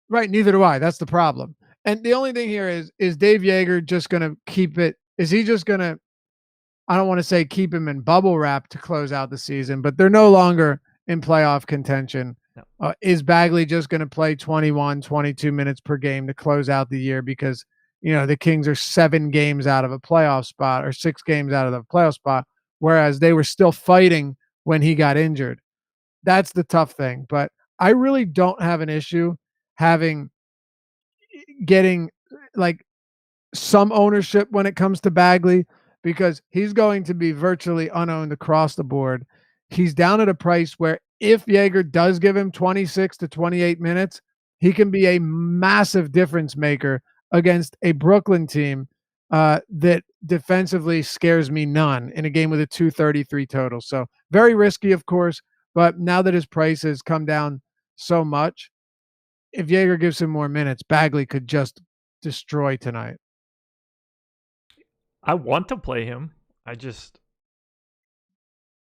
Right, neither do I. That's the problem. And the only thing here is Dave Yeager just going to keep it? Is he just going to? I don't want to say keep him in bubble wrap to close out the season, but they're no longer in playoff contention. No. Is Bagley just going to play 21, 22 minutes per game to close out the year because, the Kings are 7 games out of a playoff spot or 6 games out of the playoff spot, whereas they were still fighting when he got injured? That's the tough thing. But I really don't have an issue getting like some ownership when it comes to Bagley, because he's going to be virtually unowned across the board. He's down at a price where if Yeager does give him 26 to 28 minutes, he can be a massive difference maker against a Brooklyn team that defensively scares me none in a game with a 233 total. So very risky, of course, but now that his price has come down so much, if Yeager gives him more minutes, Bagley could just destroy tonight. I want to play him. I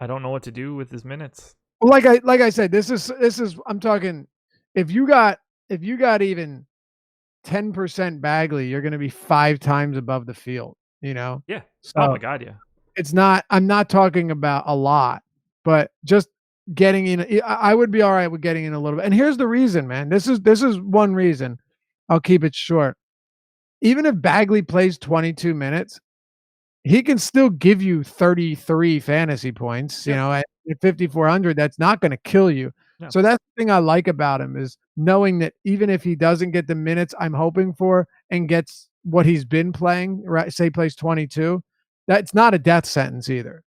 don't know what to do with his minutes. Well, like I said, this is I'm talking if you got even 10% Bagley, you're going to be 5 times above the field, Yeah. So oh my God, yeah. I'm not talking about a lot, but just getting in. I would be all right with getting in a little bit. And here's the reason, man. This is one reason. I'll keep it short. Even if Bagley plays 22 minutes, he can still give you 33 fantasy points, at 5,400. That's not going to kill you. No. So that's the thing I like about him is knowing that even if he doesn't get the minutes I'm hoping for and gets what he's been playing, right? Say plays 22, that's not a death sentence either.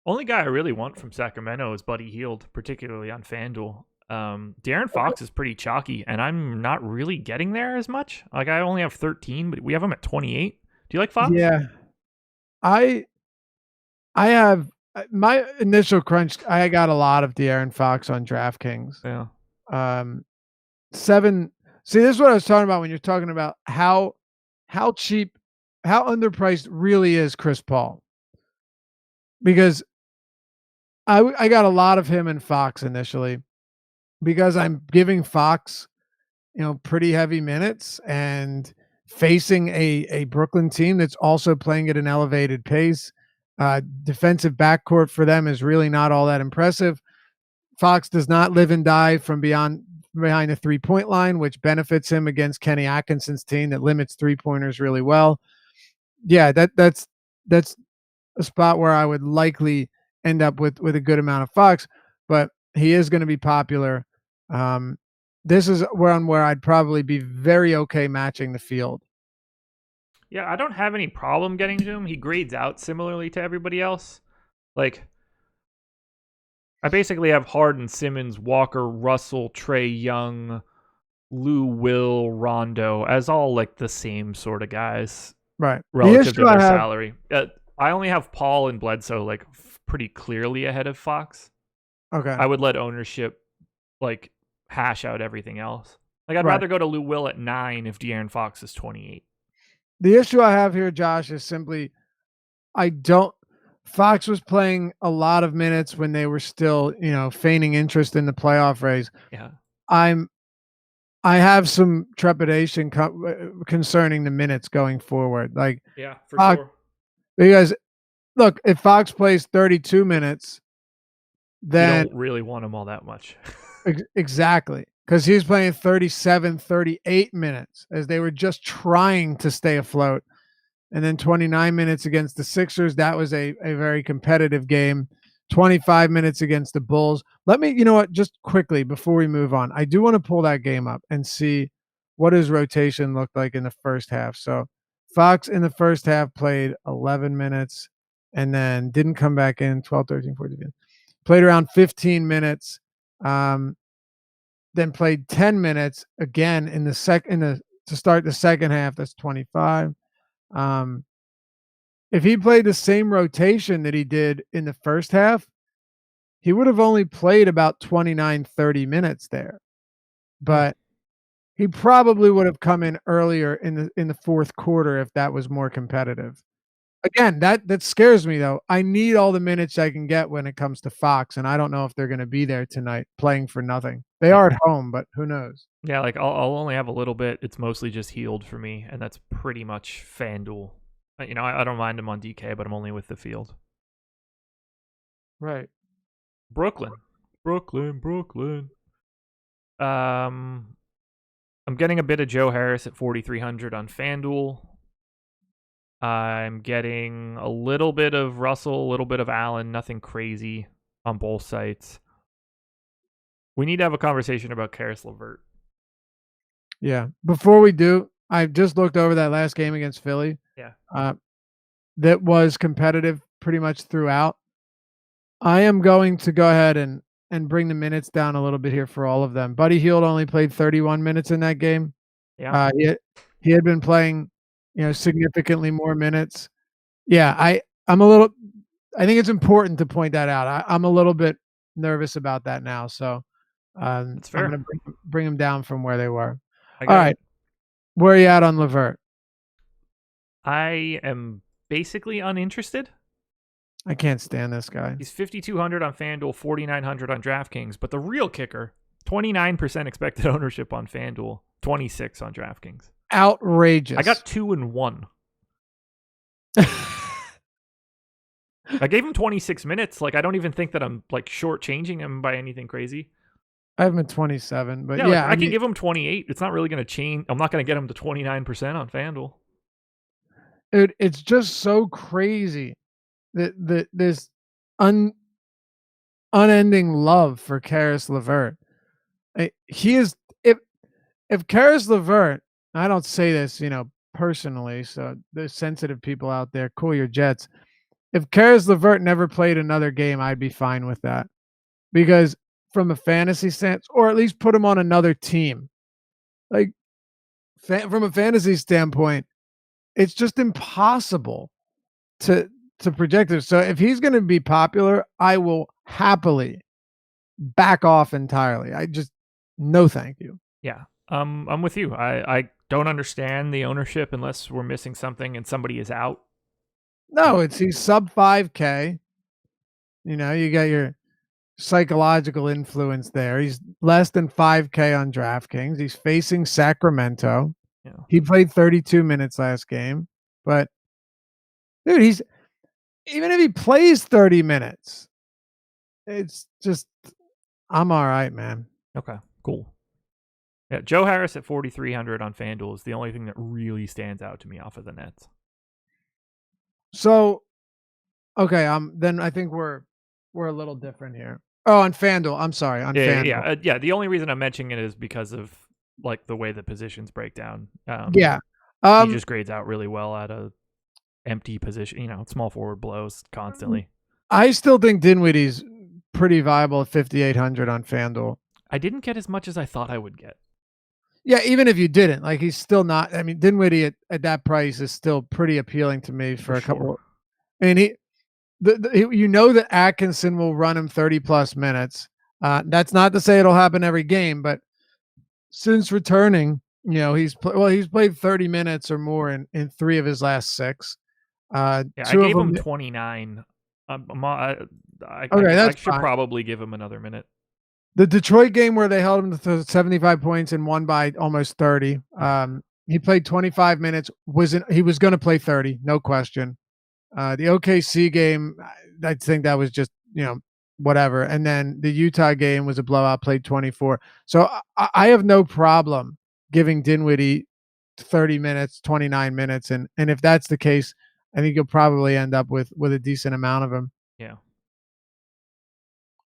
Only guy I really want from Sacramento is Buddy Hield, particularly on FanDuel. De'Aaron Fox is pretty chalky, and I'm not really getting there as much. Like I only have 13, but we have him at 28. Do you like Fox? Yeah. I have my initial crunch. I got a lot of De'Aaron Fox on DraftKings. Yeah. 7. See, this is what I was talking about when you're talking about how cheap, how underpriced really is Chris Paul. Because I got a lot of him and Fox initially because I'm giving Fox, pretty heavy minutes and facing a Brooklyn team that's also playing at an elevated pace. Defensive backcourt for them is really not all that impressive. Fox does not live and die from behind the 3-point line, which benefits him against Kenny Atkinson's team that limits 3-pointers really well. Yeah, that's a spot where I would likely end up with a good amount of Fox, but he is going to be popular. This is where I'd probably be very okay matching the field. Yeah, I don't have any problem getting to him. He grades out similarly to everybody else. Like, I basically have Harden, Simmons, Walker, Russell, Trae Young, Lou Will, Rondo as all like the same sort of guys Right. relative to their salary. I only have Paul and Bledsoe like pretty clearly ahead of Fox. Okay. I would let ownership like hash out everything else. Like I'd Right. rather go to Lou Will at 9 if De'Aaron Fox is 28. The issue I have here, Josh, is simply Fox was playing a lot of minutes when they were still, feigning interest in the playoff race. Yeah. I have some trepidation concerning the minutes going forward. Like, yeah, for Fox, sure. Because look, if Fox plays 32 minutes, then you don't really want him all that much. Exactly. Because he's playing 37, 38 minutes as they were just trying to stay afloat. And then 29 minutes against the Sixers. That was a very competitive game. 25 minutes against the Bulls. Just quickly before we move on, I do want to pull that game up and see what his rotation looked like in the first half. So Fox in the first half played 11 minutes and then didn't come back in 12, 13, 14. Played around 15 minutes. Then played 10 minutes again to start the second half. That's 25. If he played the same rotation that he did in the first half, he would have only played about 29, 30 minutes there. But he probably would have come in earlier in the fourth quarter if that was more competitive. Again, that scares me though. I need all the minutes I can get when it comes to Fox, and I don't know if they're going to be there tonight playing for nothing. They are at home, but who knows? Yeah, like I'll only have a little bit. It's mostly just healed for me, and that's pretty much FanDuel. I don't mind him on DK, but I'm only with the field. Right. Brooklyn. I'm getting a bit of Joe Harris at 4,300 on FanDuel. I'm getting a little bit of Russell, a little bit of Allen, nothing crazy on both sites. We need to have a conversation about Karis LeVert. Yeah. Before we do, I just looked over that last game against Philly. Yeah. That was competitive pretty much throughout. I am going to go ahead and bring the minutes down a little bit here for all of them. Buddy Hield only played 31 minutes in that game. Yeah. He had been playing, significantly more minutes. Yeah, I think it's important to point that out. I'm a little bit nervous about that now. So That's fair. I'm going to bring them down from where they were. All right. Where are you at on LeVert? I am basically uninterested. I can't stand this guy. He's 5,200 on FanDuel, 4,900 on DraftKings. But the real kicker, 29% expected ownership on FanDuel, 26 on DraftKings. Outrageous. I got 2 and 1. I gave him 26 minutes. Like, I don't even think that I'm like shortchanging him by anything crazy. I have him at 27, but I can give him 28. It's not really going to change. I'm not going to get him to 29% on FanDuel. Dude, it's just so crazy that this unending love for Karis LeVert. He is if Karis LeVert, I don't say this, personally, so there's sensitive people out there, cool your jets. If Karis LeVert never played another game, I'd be fine with that. Because from a fantasy stance, or at least put him on another team. Like, from a fantasy standpoint, it's just impossible to project it. So if he's going to be popular, I will happily back off entirely. No thank you. Yeah. I'm with you. I don't understand the ownership unless we're missing something and somebody is out. No, he's sub 5K. You got your psychological influence there. He's less than 5K on DraftKings. He's facing Sacramento. Yeah. He played 32 minutes last game. But, dude, even if he plays 30 minutes, it's just, I'm all right, man. Okay, cool. Yeah, Joe Harris at 4,300 on FanDuel is the only thing that really stands out to me off of the Nets. So, okay, then I think we're a little different here. Oh, on FanDuel. I'm sorry, on FanDuel. Yeah. The only reason I'm mentioning it is because of like the way the positions break down. He just grades out really well at a empty position. Small forward blows constantly. I still think Dinwiddie's pretty viable at 5,800 on FanDuel. I didn't get as much as I thought I would get. Yeah, even if you didn't, like, he's still not. I mean, Dinwiddie at that price is still pretty appealing to me for For a sure. couple. And you know that Atkinson will run him 30 plus minutes. That's not to say it'll happen every game, but since returning, he's played 30 minutes or more in 3 of his last 6. Yeah, I 2 of gave them. him 29. Okay, I that's should fine. probably give him another minute. The Detroit game where they held him to 75 points and won by almost 30. He played 25 minutes. He was going to play 30, no question. The OKC game, I think that was just, whatever. And then the Utah game was a blowout, played 24. So I have no problem giving Dinwiddie 30 minutes, 29 minutes. And if that's the case, I think you'll probably end up with a decent amount of him. Yeah.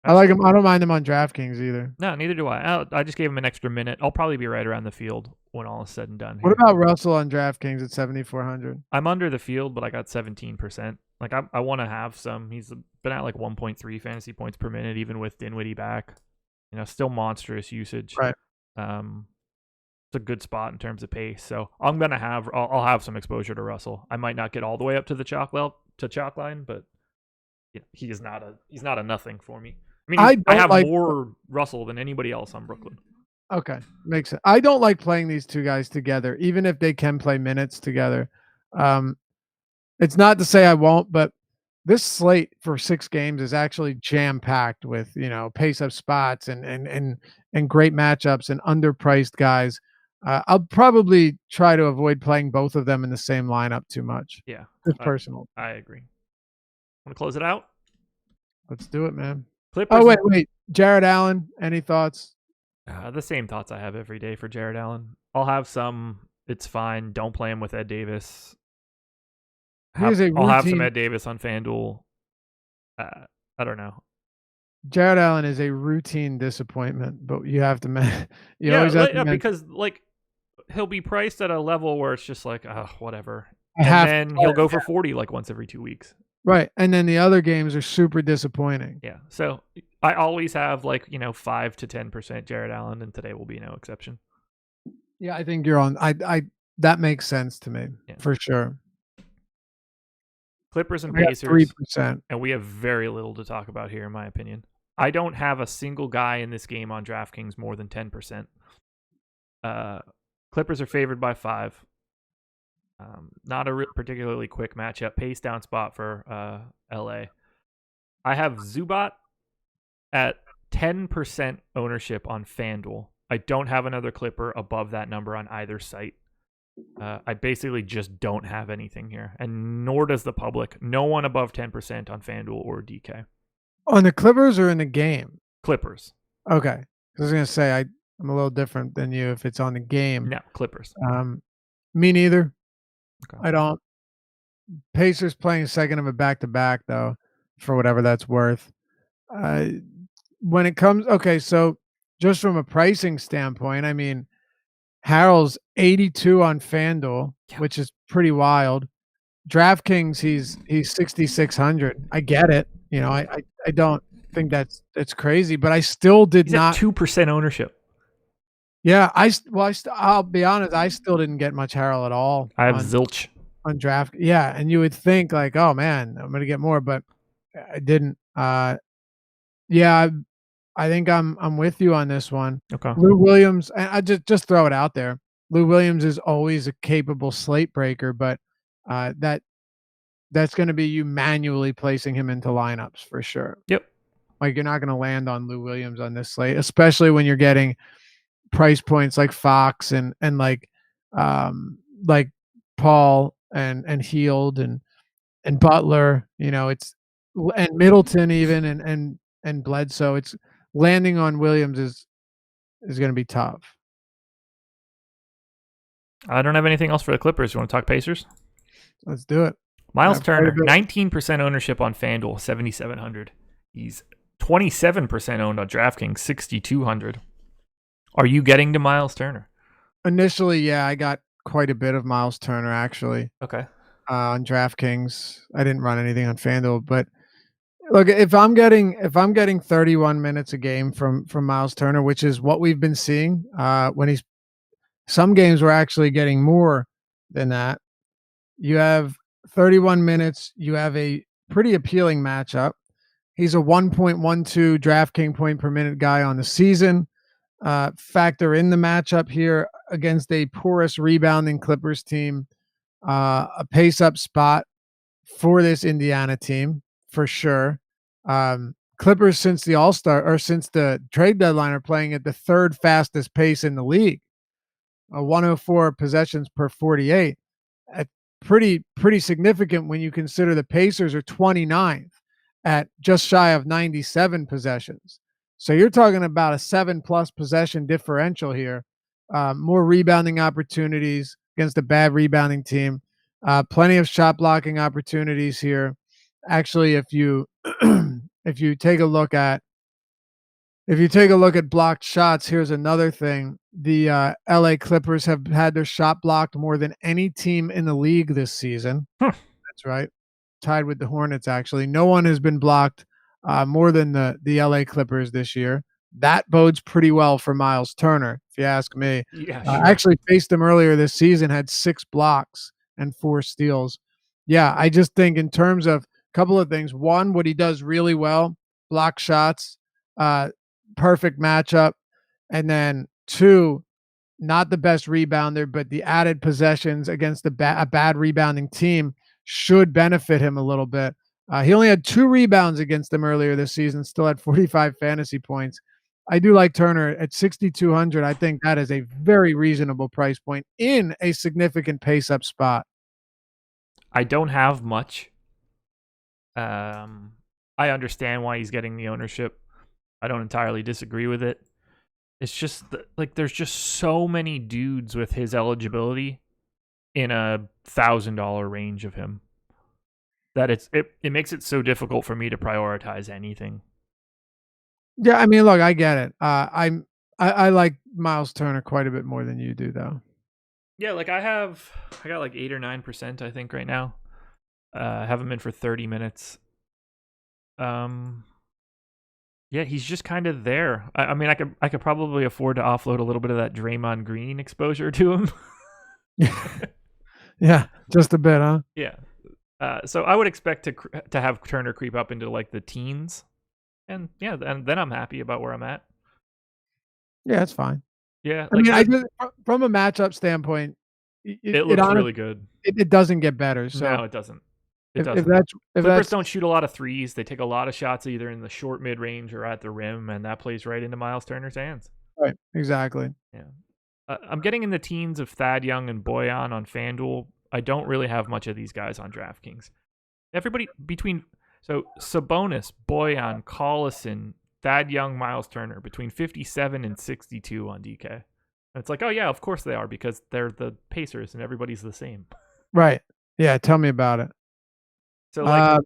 I like him. I don't mind him on DraftKings either. No, neither do I. I just gave him an extra minute. I'll probably be right around the field when all is said and done here. What about Russell on DraftKings at 7,400? I'm under the field, but I got 17%. Like, I want to have some. He's been at like 1.3 fantasy points per minute, even with Dinwiddie back. Still monstrous usage. Right. It's a good spot in terms of pace. So I'll have some exposure to Russell. I might not get all the way up to the chalk line, but he's not a nothing for me. I mean, I have more Russell than anybody else on Brooklyn. Okay, makes sense. I don't like playing these two guys together, even if they can play minutes together. It's not to say I won't, but this slate for 6 games is actually jam-packed with, pace-up spots and great matchups and underpriced guys. I'll probably try to avoid playing both of them in the same lineup too much. Yeah. It's personal. I agree. Want to close it out? Let's do it, man. Clippers. Oh, wait. Jarrett Allen, any thoughts? The same thoughts I have every day for Jarrett Allen. I'll have some. It's fine. Don't play him with Ed Davis. I'll have some Ed Davis on FanDuel. I don't know. Jarrett Allen is a routine disappointment, but you have to because like he'll be priced at a level where it's just like, whatever. And then he'll go for 40 like once every 2 weeks. Right. And then the other games are super disappointing. Yeah. So I always have 5 to 10% Jarrett Allen, and today will be no exception. Yeah, I think you're on. That makes sense to me for sure. Clippers and Pacers, 3%, and we have very little to talk about here, in my opinion. I don't have a single guy in this game on DraftKings more than 10%. Clippers are favored by 5. Not a particularly quick matchup. Pace down spot for LA. I have Zubac at 10% ownership on FanDuel. I don't have another Clipper above that number on either site. I basically just don't have anything here, and nor does the public. No one above 10% on FanDuel or DK. On the Clippers or in the game? Clippers. Okay. I was going to say I'm a little different than you if it's on the game. No, Clippers. Me neither. Okay. I don't. Pacers playing second of a back-to-back, though, for whatever that's worth. When it comes, okay, so just from a pricing standpoint, I mean, Harrell's 82 on FanDuel, which is pretty wild. DraftKings, he's 6,600. I get it. I don't think that's crazy, but I still did he's not. At 2% ownership. Yeah, I'll be honest, I still didn't get much Harrell at all. I have zilch on draft. Yeah, and you would think like, oh man, I'm gonna get more, but I didn't. Yeah, I think I'm with you on this one. Okay. Lou Williams, and I just throw it out there. Lou Williams is always a capable slate breaker, but that's going to be you manually placing him into lineups for sure. Yep. Like you're not going to land on Lou Williams on this slate, especially when you're getting price points like Fox and like Paul and Heald and Butler. It's and Middleton even and Bledsoe. It's landing on Williams is going to be tough. I don't have anything else for the Clippers. You want to talk Pacers? Let's do it. Miles Turner, 19% ownership on FanDuel, 7,700. He's 27% owned on DraftKings, 6,200. Are you getting to Miles Turner? Initially, yeah, I got quite a bit of Miles Turner actually. Okay. On DraftKings, I didn't run anything on FanDuel, but look, if I'm getting 31 minutes a game from Miles Turner, which is what we've been seeing when he's Some games we're actually getting more than that. You have 31 minutes. You have a pretty appealing matchup. He's a 1.12 DraftKings point per minute guy on the season. Factor in the matchup here against a porous rebounding Clippers team, a pace up spot for this Indiana team for sure. Clippers since the All-Star or since the trade deadline are playing at the third fastest pace in the league, 104 possessions per 48. Pretty significant when you consider the Pacers are 29th at just shy of 97 possessions. So you're talking about a 7+ possession differential here. More rebounding opportunities against a bad rebounding team. Plenty of shot blocking opportunities here. Actually, if you take a look at blocked shots, here's another thing. The LA Clippers have had their shot blocked more than any team in the league this season. That's right. Tied with the Hornets, actually. No one has been blocked more than the LA Clippers this year. That bodes pretty well for Miles Turner, if you ask me. Yeah, sure. I actually faced him earlier this season, had 6 blocks and 4 steals. Yeah, I just think in terms of a couple of things. One, what he does really well, block shots, perfect matchup. And then 2, not the best rebounder, but the added possessions against a bad rebounding team should benefit him a little bit. He only had 2 rebounds against them earlier this season, still had 45 fantasy points. I do like Turner at 6,200. I think that is a very reasonable price point in a significant pace-up spot. I don't have much. I understand why he's getting the ownership. I don't entirely disagree with it. It's just like there's just so many dudes with his eligibility in a $1,000 range of him that it makes it so difficult for me to prioritize anything. Yeah, I mean, look, I get it. I like Miles Turner quite a bit more than you do, though. Yeah, like I got like 8 or 9%, I think, right now. I have him in for 30 minutes. Yeah, he's just kind of there. I mean, I could probably afford to offload a little bit of that Draymond Green exposure to him. Yeah, just a bit, huh? Yeah. So I would expect to have Turner creep up into like the teens, and yeah, and then I'm happy about where I'm at. Yeah, that's fine. Yeah, I mean, I just from a matchup standpoint, it looks really good. It doesn't get better. So no, it doesn't. If Clippers don't shoot a lot of threes. They take a lot of shots either in the short mid range or at the rim, and that plays right into Miles Turner's hands. Right, exactly. Yeah, I'm getting in the teens of Thad Young and Bojan on FanDuel. I don't really have much of these guys on DraftKings. Everybody between Sabonis, Bojan, Collison, Thad Young, Miles Turner between 57 and 62 on DK. And it's like, oh yeah, of course they are because they're the Pacers and everybody's the same. Right. Yeah. Tell me about it. So like,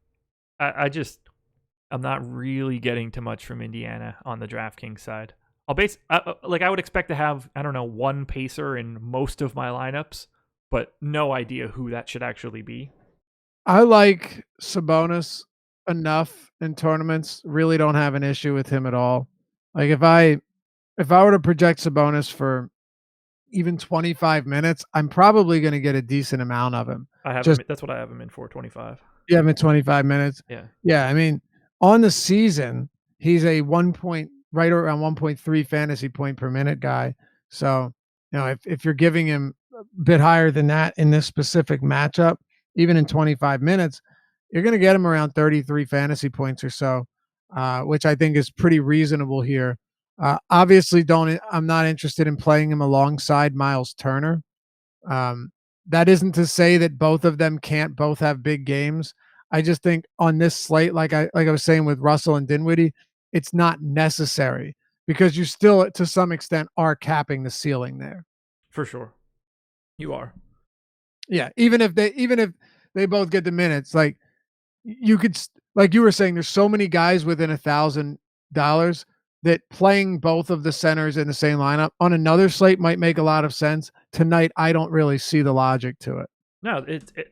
I'm not really getting too much from Indiana on the DraftKings side. I would expect to have, I don't know, 1 Pacer in most of my lineups, but no idea who that should actually be. I like Sabonis enough in tournaments. Really don't have an issue with him at all. Like if I were to project Sabonis for even 25 minutes, I'm probably going to get a decent amount of him. That's what I have him in for, 25. You have him in 25 minutes? Yeah. Yeah, I mean, on the season, he's a right around 1.3 fantasy point per minute guy. So, if you're giving him a bit higher than that in this specific matchup, even in 25 minutes, you're going to get him around 33 fantasy points or so, which I think is pretty reasonable here. Obviously, I'm not interested in playing him alongside Miles Turner. That isn't to say that both of them can't both have big games. I just think on this slate, like I was saying with Russell and Dinwiddie, it's not necessary because you still, to some extent, are capping the ceiling there. For sure, you are. Yeah, even if they both get the minutes, like you could, like you were saying, there's so many guys within $1,000 that playing both of the centers in the same lineup on another slate might make a lot of sense. Tonight, I don't really see the logic to it. No,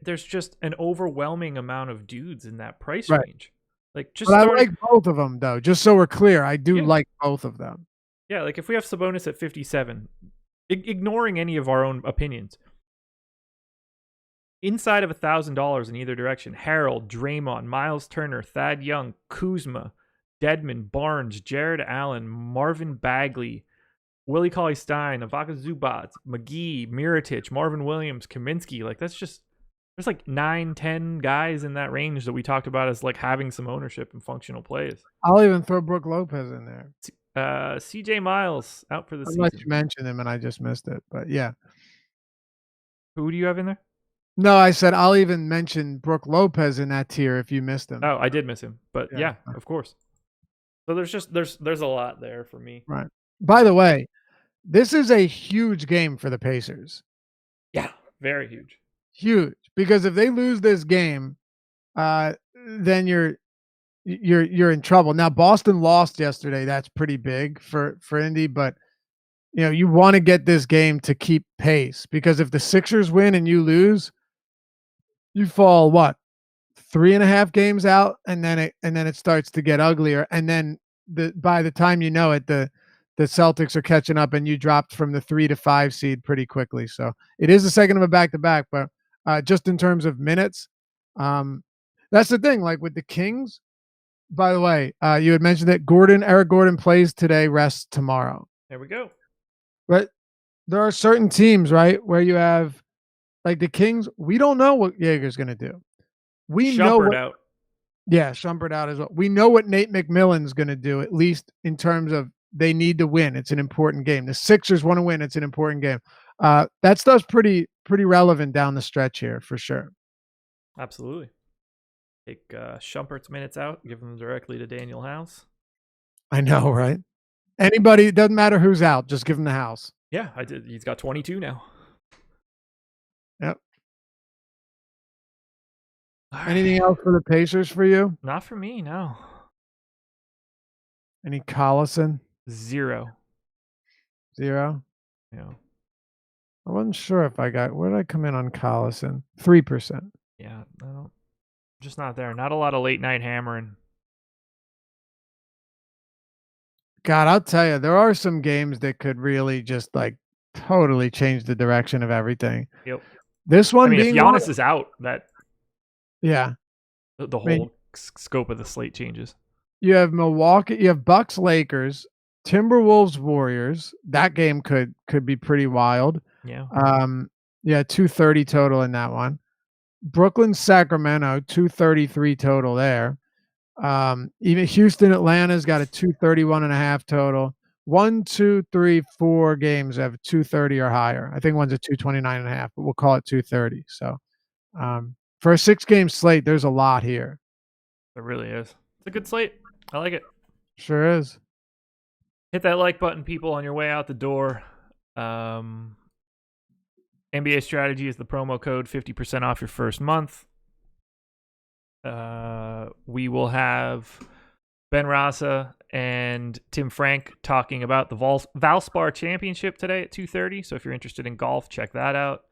there's just an overwhelming amount of dudes in that price range. Like, I like both of them, though. Just so we're clear, I do like both of them. Yeah, like if we have Sabonis at 57, ignoring any of our own opinions. Inside of $1,000 in either direction: Harold, Draymond, Miles Turner, Thad Young, Kuzma, Dedmon, Barnes, Jared Allen, Marvin Bagley, Willie Cauley-Stein, Avaka Zubac, McGee, Mirotic, Marvin Williams, Kaminsky. Like, that's just, there's like 9-10 guys in that range that we talked about as like having some ownership and functional plays. I'll even throw Brook Lopez in there. CJ Miles out for the season. Unless you mentioned him and I just missed it, but yeah. Who do you have in there? No, I said I'll even mention Brook Lopez in that tier if you missed him. Oh, I did miss him, but yeah, of course. So there's a lot there for me. Right. By the way, this is a huge game for the Pacers. Yeah, very huge. Huge, because if they lose this game, then you're in trouble. Now Boston lost yesterday. That's pretty big for Indy, but you want to get this game to keep pace, because if the Sixers win and you lose, you fall 3.5 games out, and then it starts to get uglier, and then by the time you know it, the Celtics are catching up, and you dropped from the 3 to 5 seed pretty quickly. So it is the second of a back-to-back, but just in terms of minutes, that's the thing. Like with the Kings, by the way, you had mentioned that Eric Gordon plays today, rests tomorrow. There we go. But there are certain teams, right, where you have, like the Kings, we don't know what Jaeger's going to do. We know what out. Yeah, Shumpert out as well. We know what Nate McMillan's going to do, at least in terms of they need to win. It's an important game. The Sixers want to win. It's an important game. That stuff's pretty relevant down the stretch here for sure. Absolutely. Take Shumpert's minutes out, give them directly to Daniel House. I know, right? Anybody, it doesn't matter who's out, just give him the house. Yeah, I did. He's got 22 now. Yep. Anything else for the Pacers for you? Not for me, no. Any Collison? 0. 0? Yeah. I wasn't sure if where did I come in on Collison? 3%. Yeah, I don't. Just not there. Not a lot of late night hammering. God, I'll tell you, there are some games that could really just like totally change the direction of everything. Yep. This one, if Giannis is out, that the whole scope of the slate changes. You have Milwaukee, you have Bucks, Lakers, Timberwolves, Warriors. That game could be pretty wild. Yeah. 230 total in that one. Brooklyn, Sacramento, 233 total there. Even Houston, Atlanta's got a 231.5 total. 1, 2, 3, 4 games have 230 or higher. I think one's a 229.5, but we'll call it 230. So, for a 6-game slate, there's a lot here. There really is. It's a good slate. I like it. Sure is. Hit that like button, people, on your way out the door. NBA Strategy is the promo code, 50% off your first month. We will have Ben Rasa and Tim Frank talking about the Valspar Championship today at 2:30. So if you're interested in golf, check that out.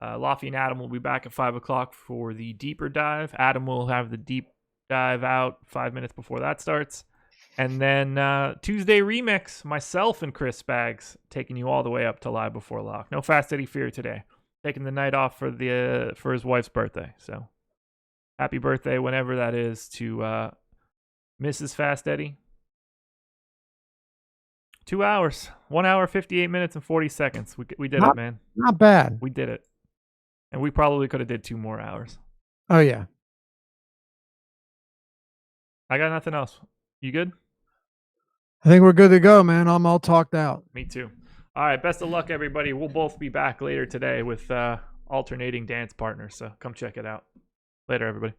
Lofty and Adam will be back at 5 o'clock for the deeper dive. Adam will have the deep dive out 5 minutes before that starts. And then Tuesday remix, myself and Chris Spags taking you all the way up to Live Before Lock. No Fast Eddie Fear today. Taking the night off for his wife's birthday. So happy birthday whenever that is to Mrs. Fast Eddie. 2 hours. 1 hour, 58 minutes, and 40 seconds. We did it, man. Not bad. We did it. And we probably could have did 2 more hours. Oh, yeah. I got nothing else. You good? I think we're good to go, man. I'm all talked out. Me too. All right. Best of luck, everybody. We'll both be back later today with alternating dance partners. So come check it out. Later, everybody.